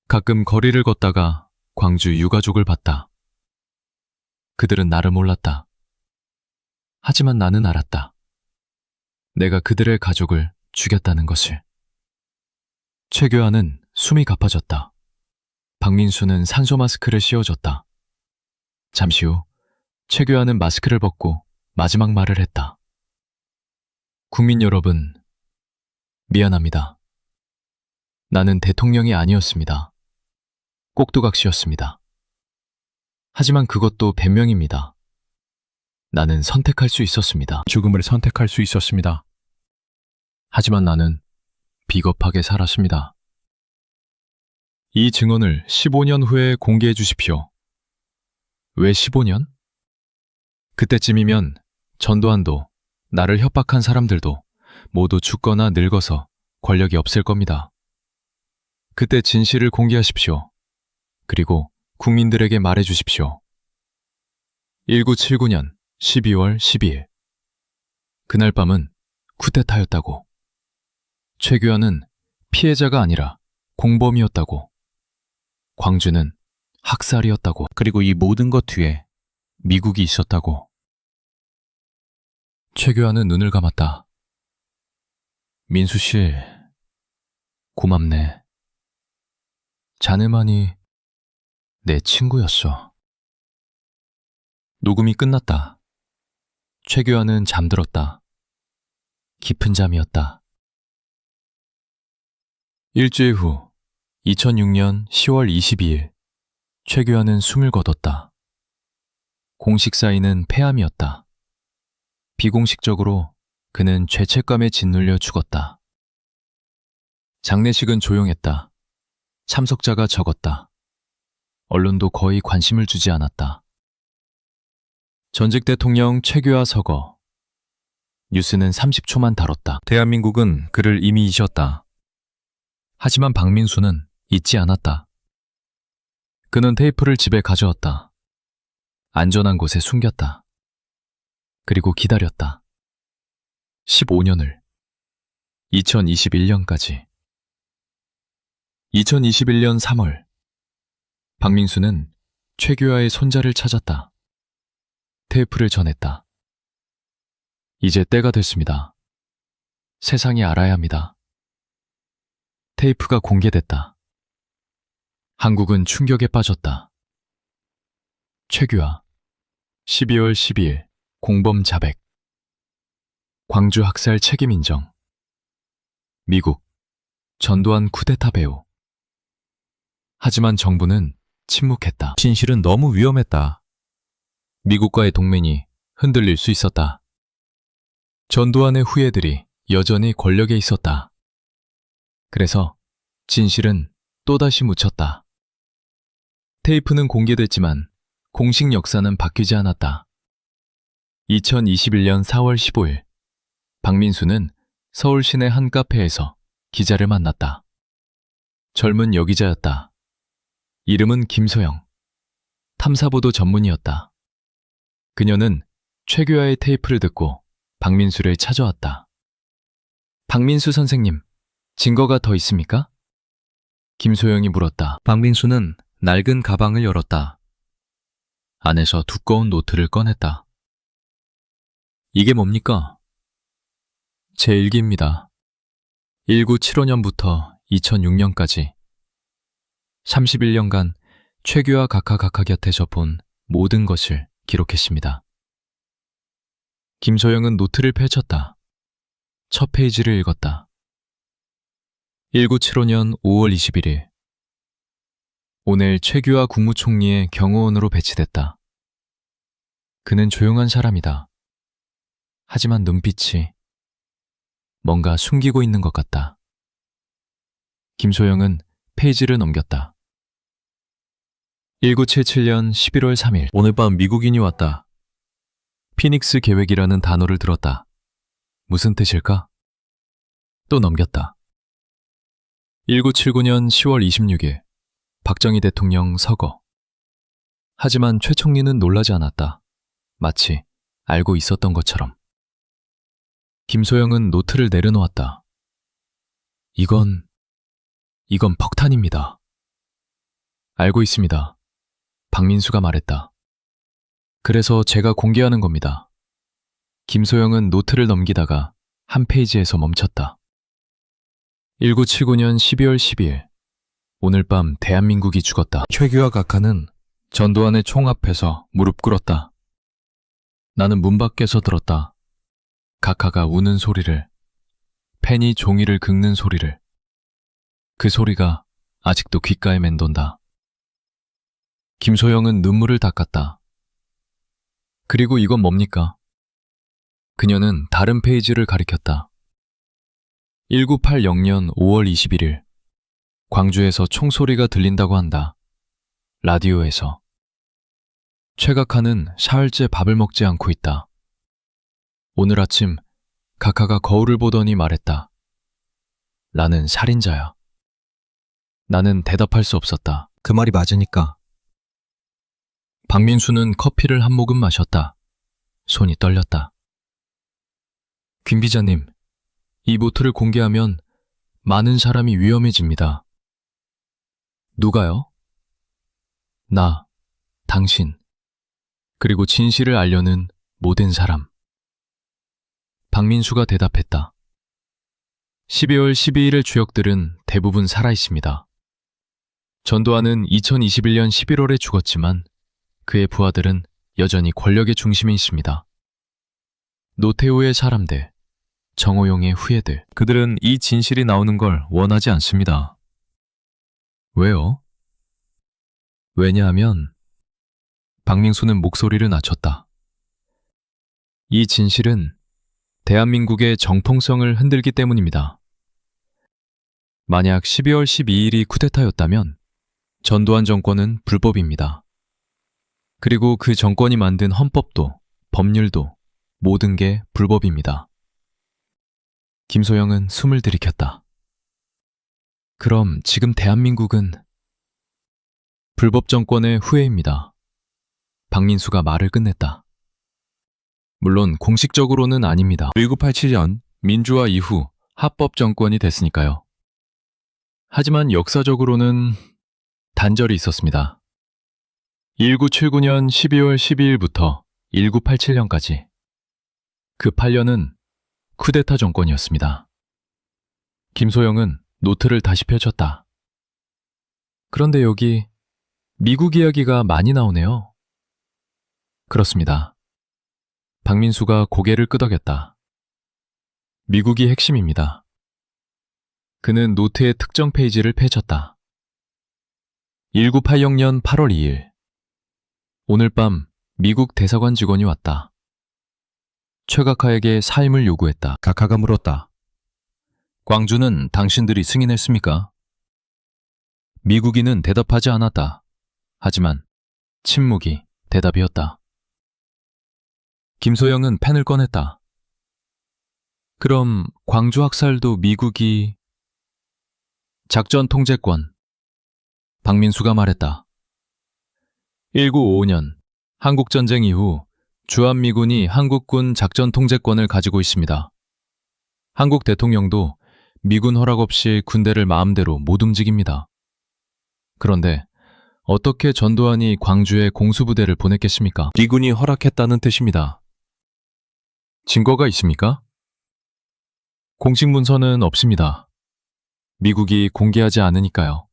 가끔 거리를 걷다가 광주 유가족을 봤다. 그들은 나를 몰랐다. 하지만 나는 알았다. 내가 그들의 가족을 죽였다는 것을. 최규하는 숨이 가빠졌다. 박민수는 산소 마스크를 씌워줬다. 잠시 후 최규하는 마스크를 벗고 마지막 말을 했다. 국민 여러분, 미안합니다. 나는 대통령이 아니었습니다. 꼭두각시였습니다. 하지만 그것도 변명입니다. 나는 선택할 수 있었습니다. 죽음을 선택할 수 있었습니다. 하지만 나는 비겁하게 살았습니다. 이 증언을 15년 후에 공개해 주십시오. 왜 15년? 그때쯤이면 전두환도 나를 협박한 사람들도 모두 죽거나 늙어서 권력이 없을 겁니다. 그때 진실을 공개하십시오. 그리고 국민들에게 말해 주십시오. 1979년 12월 12일. 그날 밤은 쿠데타였다고. 최규하는 피해자가 아니라 공범이었다고. 광주는 학살이었다고. 그리고 이 모든 것 뒤에 미국이 있었다고. 최규하는 눈을 감았다. 민수 씨, 고맙네. 자네만이 내 친구였어. 녹음이 끝났다. 최규하는 잠들었다. 깊은 잠이었다. 일주일 후 2006년 10월 22일 최규하는 숨을 거뒀다. 공식 사인은 폐암이었다. 비공식적으로 그는 죄책감에 짓눌려 죽었다. 장례식은 조용했다. 참석자가 적었다. 언론도 거의 관심을 주지 않았다. 전직 대통령 최규하 서거. 뉴스는 30초만 다뤘다. 대한민국은 그를 이미 잊었다. 하지만 박민수는 잊지 않았다. 그는 테이프를 집에 가져왔다. 안전한 곳에 숨겼다. 그리고 기다렸다. 15년을. 2021년까지. 2021년 3월. 박민수는 최규하의 손자를 찾았다. 테이프를 전했다. 이제 때가 됐습니다. 세상이 알아야 합니다. 테이프가 공개됐다. 한국은 충격에 빠졌다. 최규하 12월 12일 공범 자백. 광주 학살 책임 인정. 미국 전두환 쿠데타 배후. 하지만 정부는 침묵했다. 진실은 너무 위험했다. 미국과의 동맹이 흔들릴 수 있었다. 전두환의 후예들이 여전히 권력에 있었다. 그래서 진실은 또다시 묻혔다. 테이프는 공개됐지만 공식 역사는 바뀌지 않았다. 2021년 4월 15일 박민수는 서울 시내 한 카페에서 기자를 만났다. 젊은 여기자였다. 이름은 김소영. 탐사보도 전문이었다. 그녀는 최규하의 테이프를 듣고 박민수를 찾아왔다. 박민수 선생님, 증거가 더 있습니까? 김소영이 물었다. 박민수는 낡은 가방을 열었다. 안에서 두꺼운 노트를 꺼냈다. 이게 뭡니까? 제 일기입니다. 1975년부터 2006년까지 31년간 최규하 각하 곁에서 본 모든 것을 기록했습니다. 김소영은 노트를 펼쳤다. 첫 페이지를 읽었다. 1975년 5월 21일. 오늘 최규하 국무총리의 경호원으로 배치됐다. 그는 조용한 사람이다. 하지만 눈빛이 뭔가 숨기고 있는 것 같다. 김소영은 페이지를 넘겼다. 1977년 11월 3일. 오늘 밤 미국인이 왔다. 피닉스 계획이라는 단어를 들었다. 무슨 뜻일까? 또 넘겼다. 1979년 10월 26일. 박정희 대통령 서거. 하지만 최 총리는 놀라지 않았다. 마치 알고 있었던 것처럼. 김소영은 노트를 내려놓았다. 이건 폭탄입니다. 알고 있습니다. 박민수가 말했다. 그래서 제가 공개하는 겁니다. 김소영은 노트를 넘기다가 한 페이지에서 멈췄다. 1979년 12월 12일. 오늘 밤 대한민국이 죽었다. 최규하 각하는 전두환의 총 앞에서 무릎 꿇었다. 나는 문 밖에서 들었다. 각하가 우는 소리를, 펜이 종이를 긁는 소리를. 그 소리가 아직도 귓가에 맴돈다. 김소영은 눈물을 닦았다. 그리고 이건 뭡니까? 그녀는 다른 페이지를 가리켰다. 1980년 5월 21일, 광주에서 총소리가 들린다고 한다. 라디오에서. 최각하는 사흘째 밥을 먹지 않고 있다. 오늘 아침 각하가 거울을 보더니 말했다. 나는 살인자야. 나는 대답할 수 없었다. 그 말이 맞으니까. 박민수는 커피를 한 모금 마셨다. 손이 떨렸다. 김 기자님, 이 모토를 공개하면 많은 사람이 위험해집니다. 누가요? 나, 당신, 그리고 진실을 알려는 모든 사람. 박민수가 대답했다. 12월 12일의 주역들은 대부분 살아있습니다. 전두환은 2021년 11월에 죽었지만 그의 부하들은 여전히 권력의 중심에 있습니다. 노태우의 사람들, 정호용의 후예들. 그들은 이 진실이 나오는 걸 원하지 않습니다. 왜요? 왜냐하면 박민수는 목소리를 낮췄다. 이 진실은 대한민국의 정통성을 흔들기 때문입니다. 만약 12월 12일이 쿠데타였다면 전두환 정권은 불법입니다. 그리고 그 정권이 만든 헌법도, 법률도 모든 게 불법입니다. 김소영은 숨을 들이켰다. 그럼 지금 대한민국은 불법 정권의 후예입니다. 박민수가 말을 끝냈다. 물론 공식적으로는 아닙니다. 1987년 민주화 이후 합법 정권이 됐으니까요. 하지만 역사적으로는 단절이 있었습니다. 1979년 12월 12일부터 1987년까지. 그 8년은 쿠데타 정권이었습니다. 김소영은 노트를 다시 펼쳤다. 그런데 여기 미국 이야기가 많이 나오네요. 그렇습니다. 박민수가 고개를 끄덕였다. 미국이 핵심입니다. 그는 노트의 특정 페이지를 펼쳤다. 1980년 8월 2일. 오늘 밤 미국 대사관 직원이 왔다. 최각하에게 사임을 요구했다. 각하가 물었다. 광주는 당신들이 승인했습니까? 미국인은 대답하지 않았다. 하지만 침묵이 대답이었다. 김소영은 펜을 꺼냈다. 그럼 광주 학살도 미국이... 작전 통제권. 박민수가 말했다. 1955년 한국전쟁 이후 주한미군이 한국군 작전 통제권을 가지고 있습니다. 한국 대통령도 미군 허락 없이 군대를 마음대로 못 움직입니다. 그런데 어떻게 전두환이 광주에 공수부대를 보냈겠습니까? 미군이 허락했다는 뜻입니다. 증거가 있습니까? 공식 문서는 없습니다. 미국이 공개하지 않으니까요.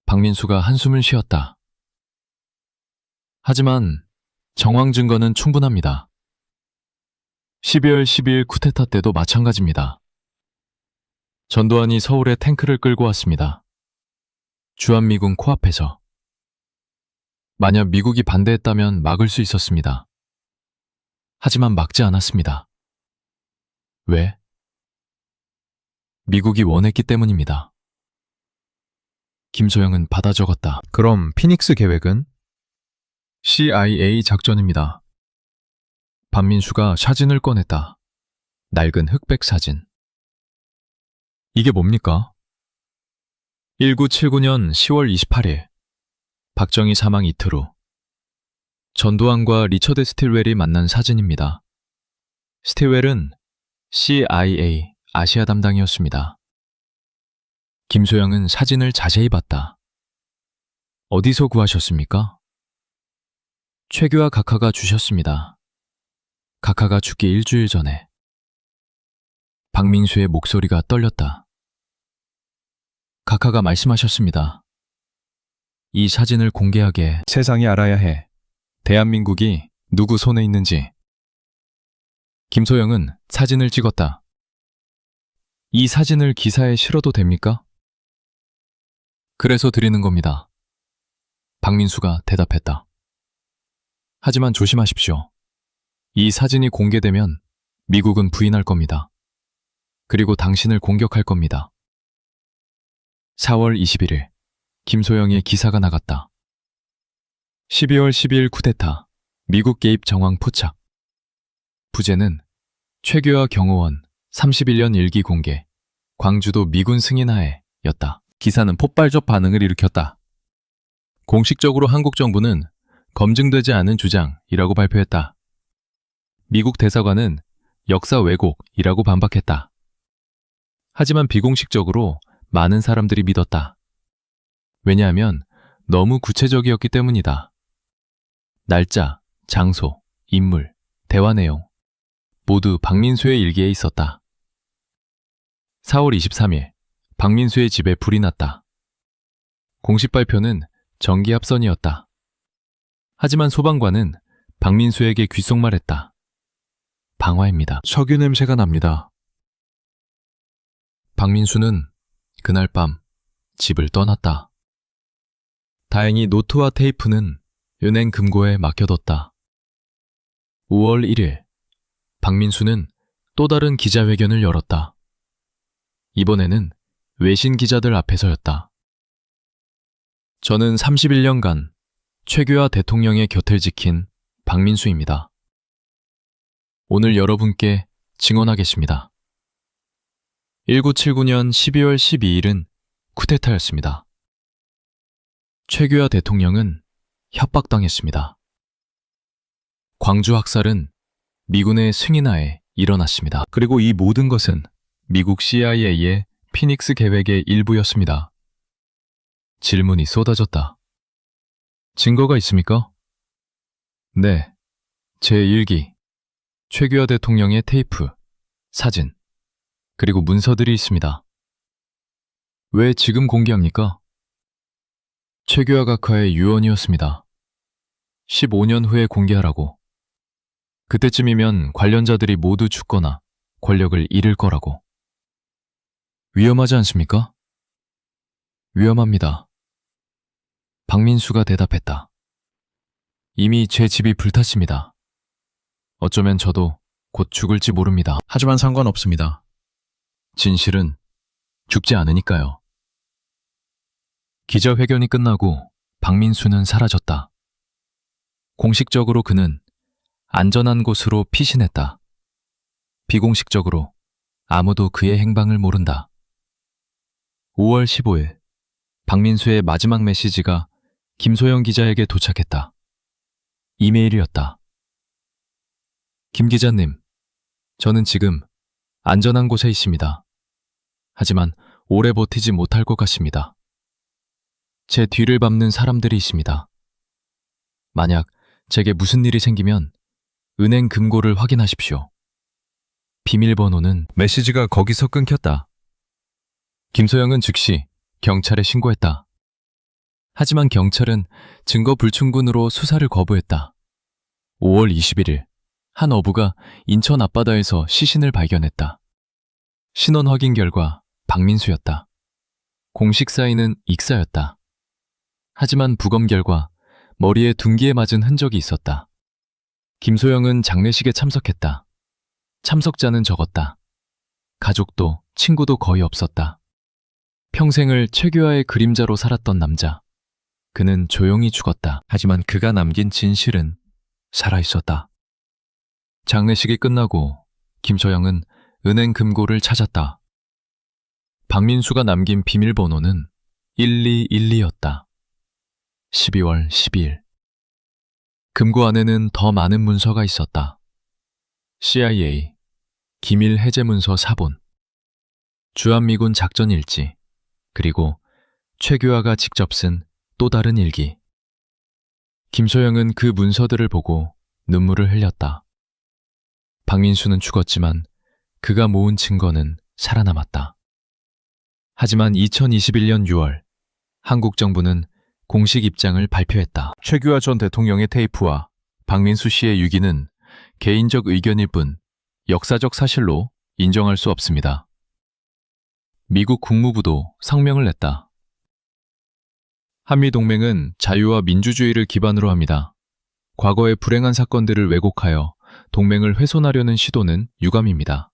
박민수가 한숨을 쉬었다. 하지만 정황 증거는 충분합니다. 12월 12일 쿠데타 때도 마찬가지입니다. 전두환이 서울에 탱크를 끌고 왔습니다. 주한미군 코앞에서. 만약 미국이 반대했다면 막을 수 있었습니다. 하지만 막지 않았습니다. 왜? 미국이 원했기 때문입니다. 김소영은 받아 적었다. 그럼 피닉스 계획은? CIA 작전입니다. 박민수가 사진을 꺼냈다. 낡은 흑백 사진. 이게 뭡니까? 1979년 10월 28일. 박정희 사망 이틀 후. 전두환과 리처드 스틸웰이 만난 사진입니다. 스틸웰은 CIA 아시아 담당이었습니다. 김소영은 사진을 자세히 봤다. 어디서 구하셨습니까? 최규하 각하가 주셨습니다. 각하가 죽기 일주일 전에. 박민수의 목소리가 떨렸다. 각하가 말씀하셨습니다. 이 사진을 공개하게 세상이 알아야 해. 대한민국이 누구 손에 있는지. 김소영은 사진을 찍었다. 이 사진을 기사에 실어도 됩니까? 그래서 드리는 겁니다. 박민수가 대답했다. 하지만 조심하십시오. 이 사진이 공개되면 미국은 부인할 겁니다. 그리고 당신을 공격할 겁니다. 4월 21일 김소영의 기사가 나갔다. 12월 12일 쿠데타, 미국 개입 정황 포착. 부제는 최규하 경호원 31년 일기 공개, 광주도 미군 승인하에 였다. 기사는 폭발적 반응을 일으켰다. 공식적으로 한국 정부는 검증되지 않은 주장이라고 발표했다. 미국 대사관은 역사 왜곡이라고 반박했다. 하지만 비공식적으로 많은 사람들이 믿었다. 왜냐하면 너무 구체적이었기 때문이다. 날짜, 장소, 인물, 대화 내용 모두 박민수의 일기에 있었다. 4월 23일 박민수의 집에 불이 났다. 공식 발표는 전기합선이었다. 하지만 소방관은 박민수에게 귓속말했다. 방화입니다. 석유 냄새가 납니다. 박민수는 그날 밤 집을 떠났다. 다행히 노트와 테이프는 은행 금고에 맡겨뒀다. 5월 1일 박민수는 또 다른 기자회견을 열었다. 이번에는 외신 기자들 앞에서였다. 저는 31년간 최규하 대통령의 곁을 지킨 박민수입니다. 오늘 여러분께 증언하겠습니다. 1979년 12월 12일은 쿠데타였습니다. 최규하 대통령은 협박당했습니다. 광주 학살은 미군의 승인하에 일어났습니다. 그리고 이 모든 것은 미국 CIA의 피닉스 계획의 일부였습니다. 질문이 쏟아졌다. 증거가 있습니까? 네, 제 일기, 최규하 대통령의 테이프, 사진, 그리고 문서들이 있습니다. 왜 지금 공개합니까? 최규하 각하의 유언이었습니다. 15년 후에 공개하라고. 그때쯤이면 관련자들이 모두 죽거나 권력을 잃을 거라고. 위험하지 않습니까? 위험합니다. 박민수가 대답했다. 이미 제 집이 불탔습니다. 어쩌면 저도 곧 죽을지 모릅니다. 하지만 상관없습니다. 진실은 죽지 않으니까요. 기자회견이 끝나고 박민수는 사라졌다. 공식적으로 그는 안전한 곳으로 피신했다. 비공식적으로 아무도 그의 행방을 모른다. 5월 15일 박민수의 마지막 메시지가 김소영 기자에게 도착했다. 이메일이었다. 김 기자님, 저는 지금 안전한 곳에 있습니다. 하지만 오래 버티지 못할 것 같습니다. 제 뒤를 밟는 사람들이 있습니다. 만약 제게 무슨 일이 생기면 은행 금고를 확인하십시오. 비밀번호는 메시지가 거기서 끊겼다. 김소영은 즉시 경찰에 신고했다. 하지만 경찰은 증거 불충분으로 수사를 거부했다. 5월 21일 한 어부가 인천 앞바다에서 시신을 발견했다. 신원 확인 결과 박민수였다. 공식 사인은 익사였다. 하지만 부검 결과 머리에 둔기에 맞은 흔적이 있었다. 김소영은 장례식에 참석했다. 참석자는 적었다. 가족도 친구도 거의 없었다. 평생을 최규하의 그림자로 살았던 남자. 그는 조용히 죽었다. 하지만 그가 남긴 진실은 살아있었다. 장례식이 끝나고 김소영은 은행 금고를 찾았다. 박민수가 남긴 비밀번호는 1212였다. 12월 12일. 금고 안에는 더 많은 문서가 있었다. CIA, 기밀 해제 문서 4본, 주한미군 작전 일지, 그리고 최규하가 직접 쓴 또 다른 일기. 김소영은 그 문서들을 보고 눈물을 흘렸다. 박민수는 죽었지만 그가 모은 증거는 살아남았다. 하지만 2021년 6월 한국 정부는 공식 입장을 발표했다. 최규하 전 대통령의 테이프와 박민수 씨의 유기는 개인적 의견일 뿐 역사적 사실로 인정할 수 없습니다. 미국 국무부도 성명을 냈다. 한미동맹은 자유와 민주주의를 기반으로 합니다. 과거의 불행한 사건들을 왜곡하여 동맹을 훼손하려는 시도는 유감입니다.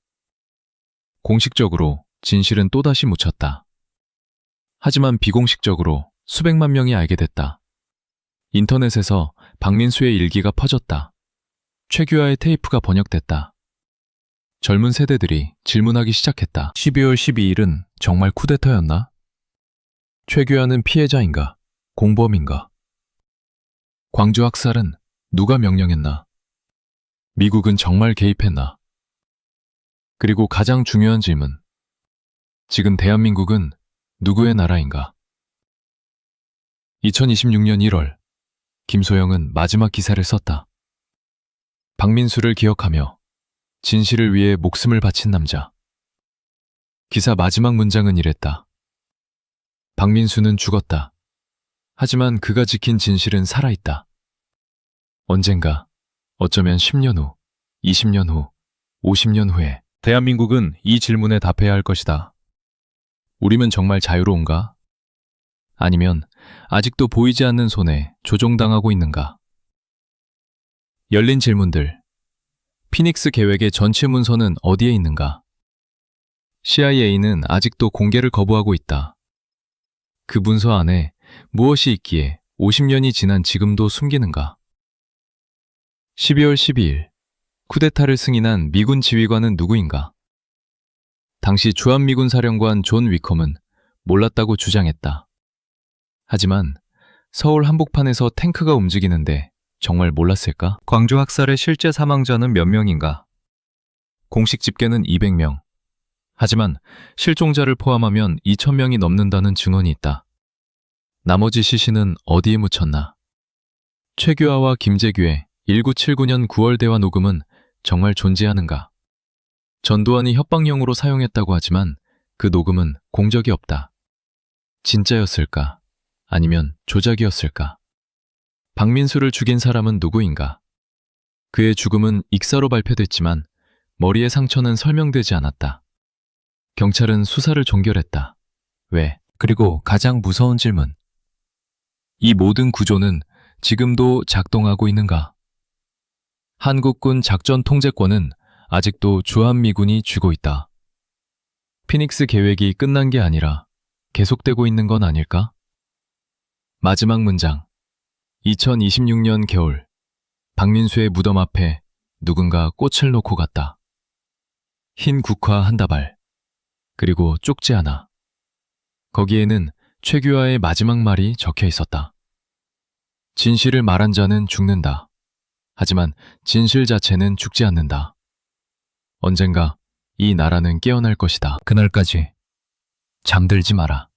공식적으로 진실은 또다시 묻혔다. 하지만 비공식적으로 수백만 명이 알게 됐다. 인터넷에서 박민수의 일기가 퍼졌다. 최규하의 테이프가 번역됐다. 젊은 세대들이 질문하기 시작했다. 12월 12일은 정말 쿠데타였나? 최규하는 피해자인가? 공범인가? 광주 학살은 누가 명령했나? 미국은 정말 개입했나? 그리고 가장 중요한 질문. 지금 대한민국은 누구의 나라인가? 2026년 1월, 김소영은 마지막 기사를 썼다. 박민수를 기억하며 진실을 위해 목숨을 바친 남자. 기사 마지막 문장은 이랬다. 박민수는 죽었다. 하지만 그가 지킨 진실은 살아있다. 언젠가, 어쩌면 10년 후, 20년 후, 50년 후에 대한민국은 이 질문에 답해야 할 것이다. 우리는 정말 자유로운가? 아니면 아직도 보이지 않는 손에 조종당하고 있는가? 열린 질문들. 피닉스 계획의 전체 문서는 어디에 있는가? CIA는 아직도 공개를 거부하고 있다. 그 문서 안에 무엇이 있기에 50년이 지난 지금도 숨기는가? 12월 12일, 쿠데타를 승인한 미군 지휘관은 누구인가? 당시 주한미군 사령관 존 위컴은 몰랐다고 주장했다. 하지만 서울 한복판에서 탱크가 움직이는데 정말 몰랐을까? 광주 학살의 실제 사망자는 몇 명인가? 공식 집계는 200명. 하지만 실종자를 포함하면 2,000명이 넘는다는 증언이 있다. 나머지 시신은 어디에 묻혔나? 최규하와 김재규의 1979년 9월 대화 녹음은 정말 존재하는가? 전두환이 협박용으로 사용했다고 하지만 그 녹음은 공적이 없다. 진짜였을까? 아니면 조작이었을까? 박민수를 죽인 사람은 누구인가? 그의 죽음은 익사로 발표됐지만 머리의 상처는 설명되지 않았다. 경찰은 수사를 종결했다. 왜? 그리고 가장 무서운 질문. 이 모든 구조는 지금도 작동하고 있는가? 한국군 작전 통제권은 아직도 주한미군이 쥐고 있다. 피닉스 계획이 끝난 게 아니라 계속되고 있는 건 아닐까? 마지막 문장. 2026년 겨울, 박민수의 무덤 앞에 누군가 꽃을 놓고 갔다. 흰 국화 한 다발, 그리고 쪽지 하나. 거기에는 최규하의 마지막 말이 적혀 있었다. 진실을 말한 자는 죽는다. 하지만 진실 자체는 죽지 않는다. 언젠가 이 나라는 깨어날 것이다. 그날까지 잠들지 마라.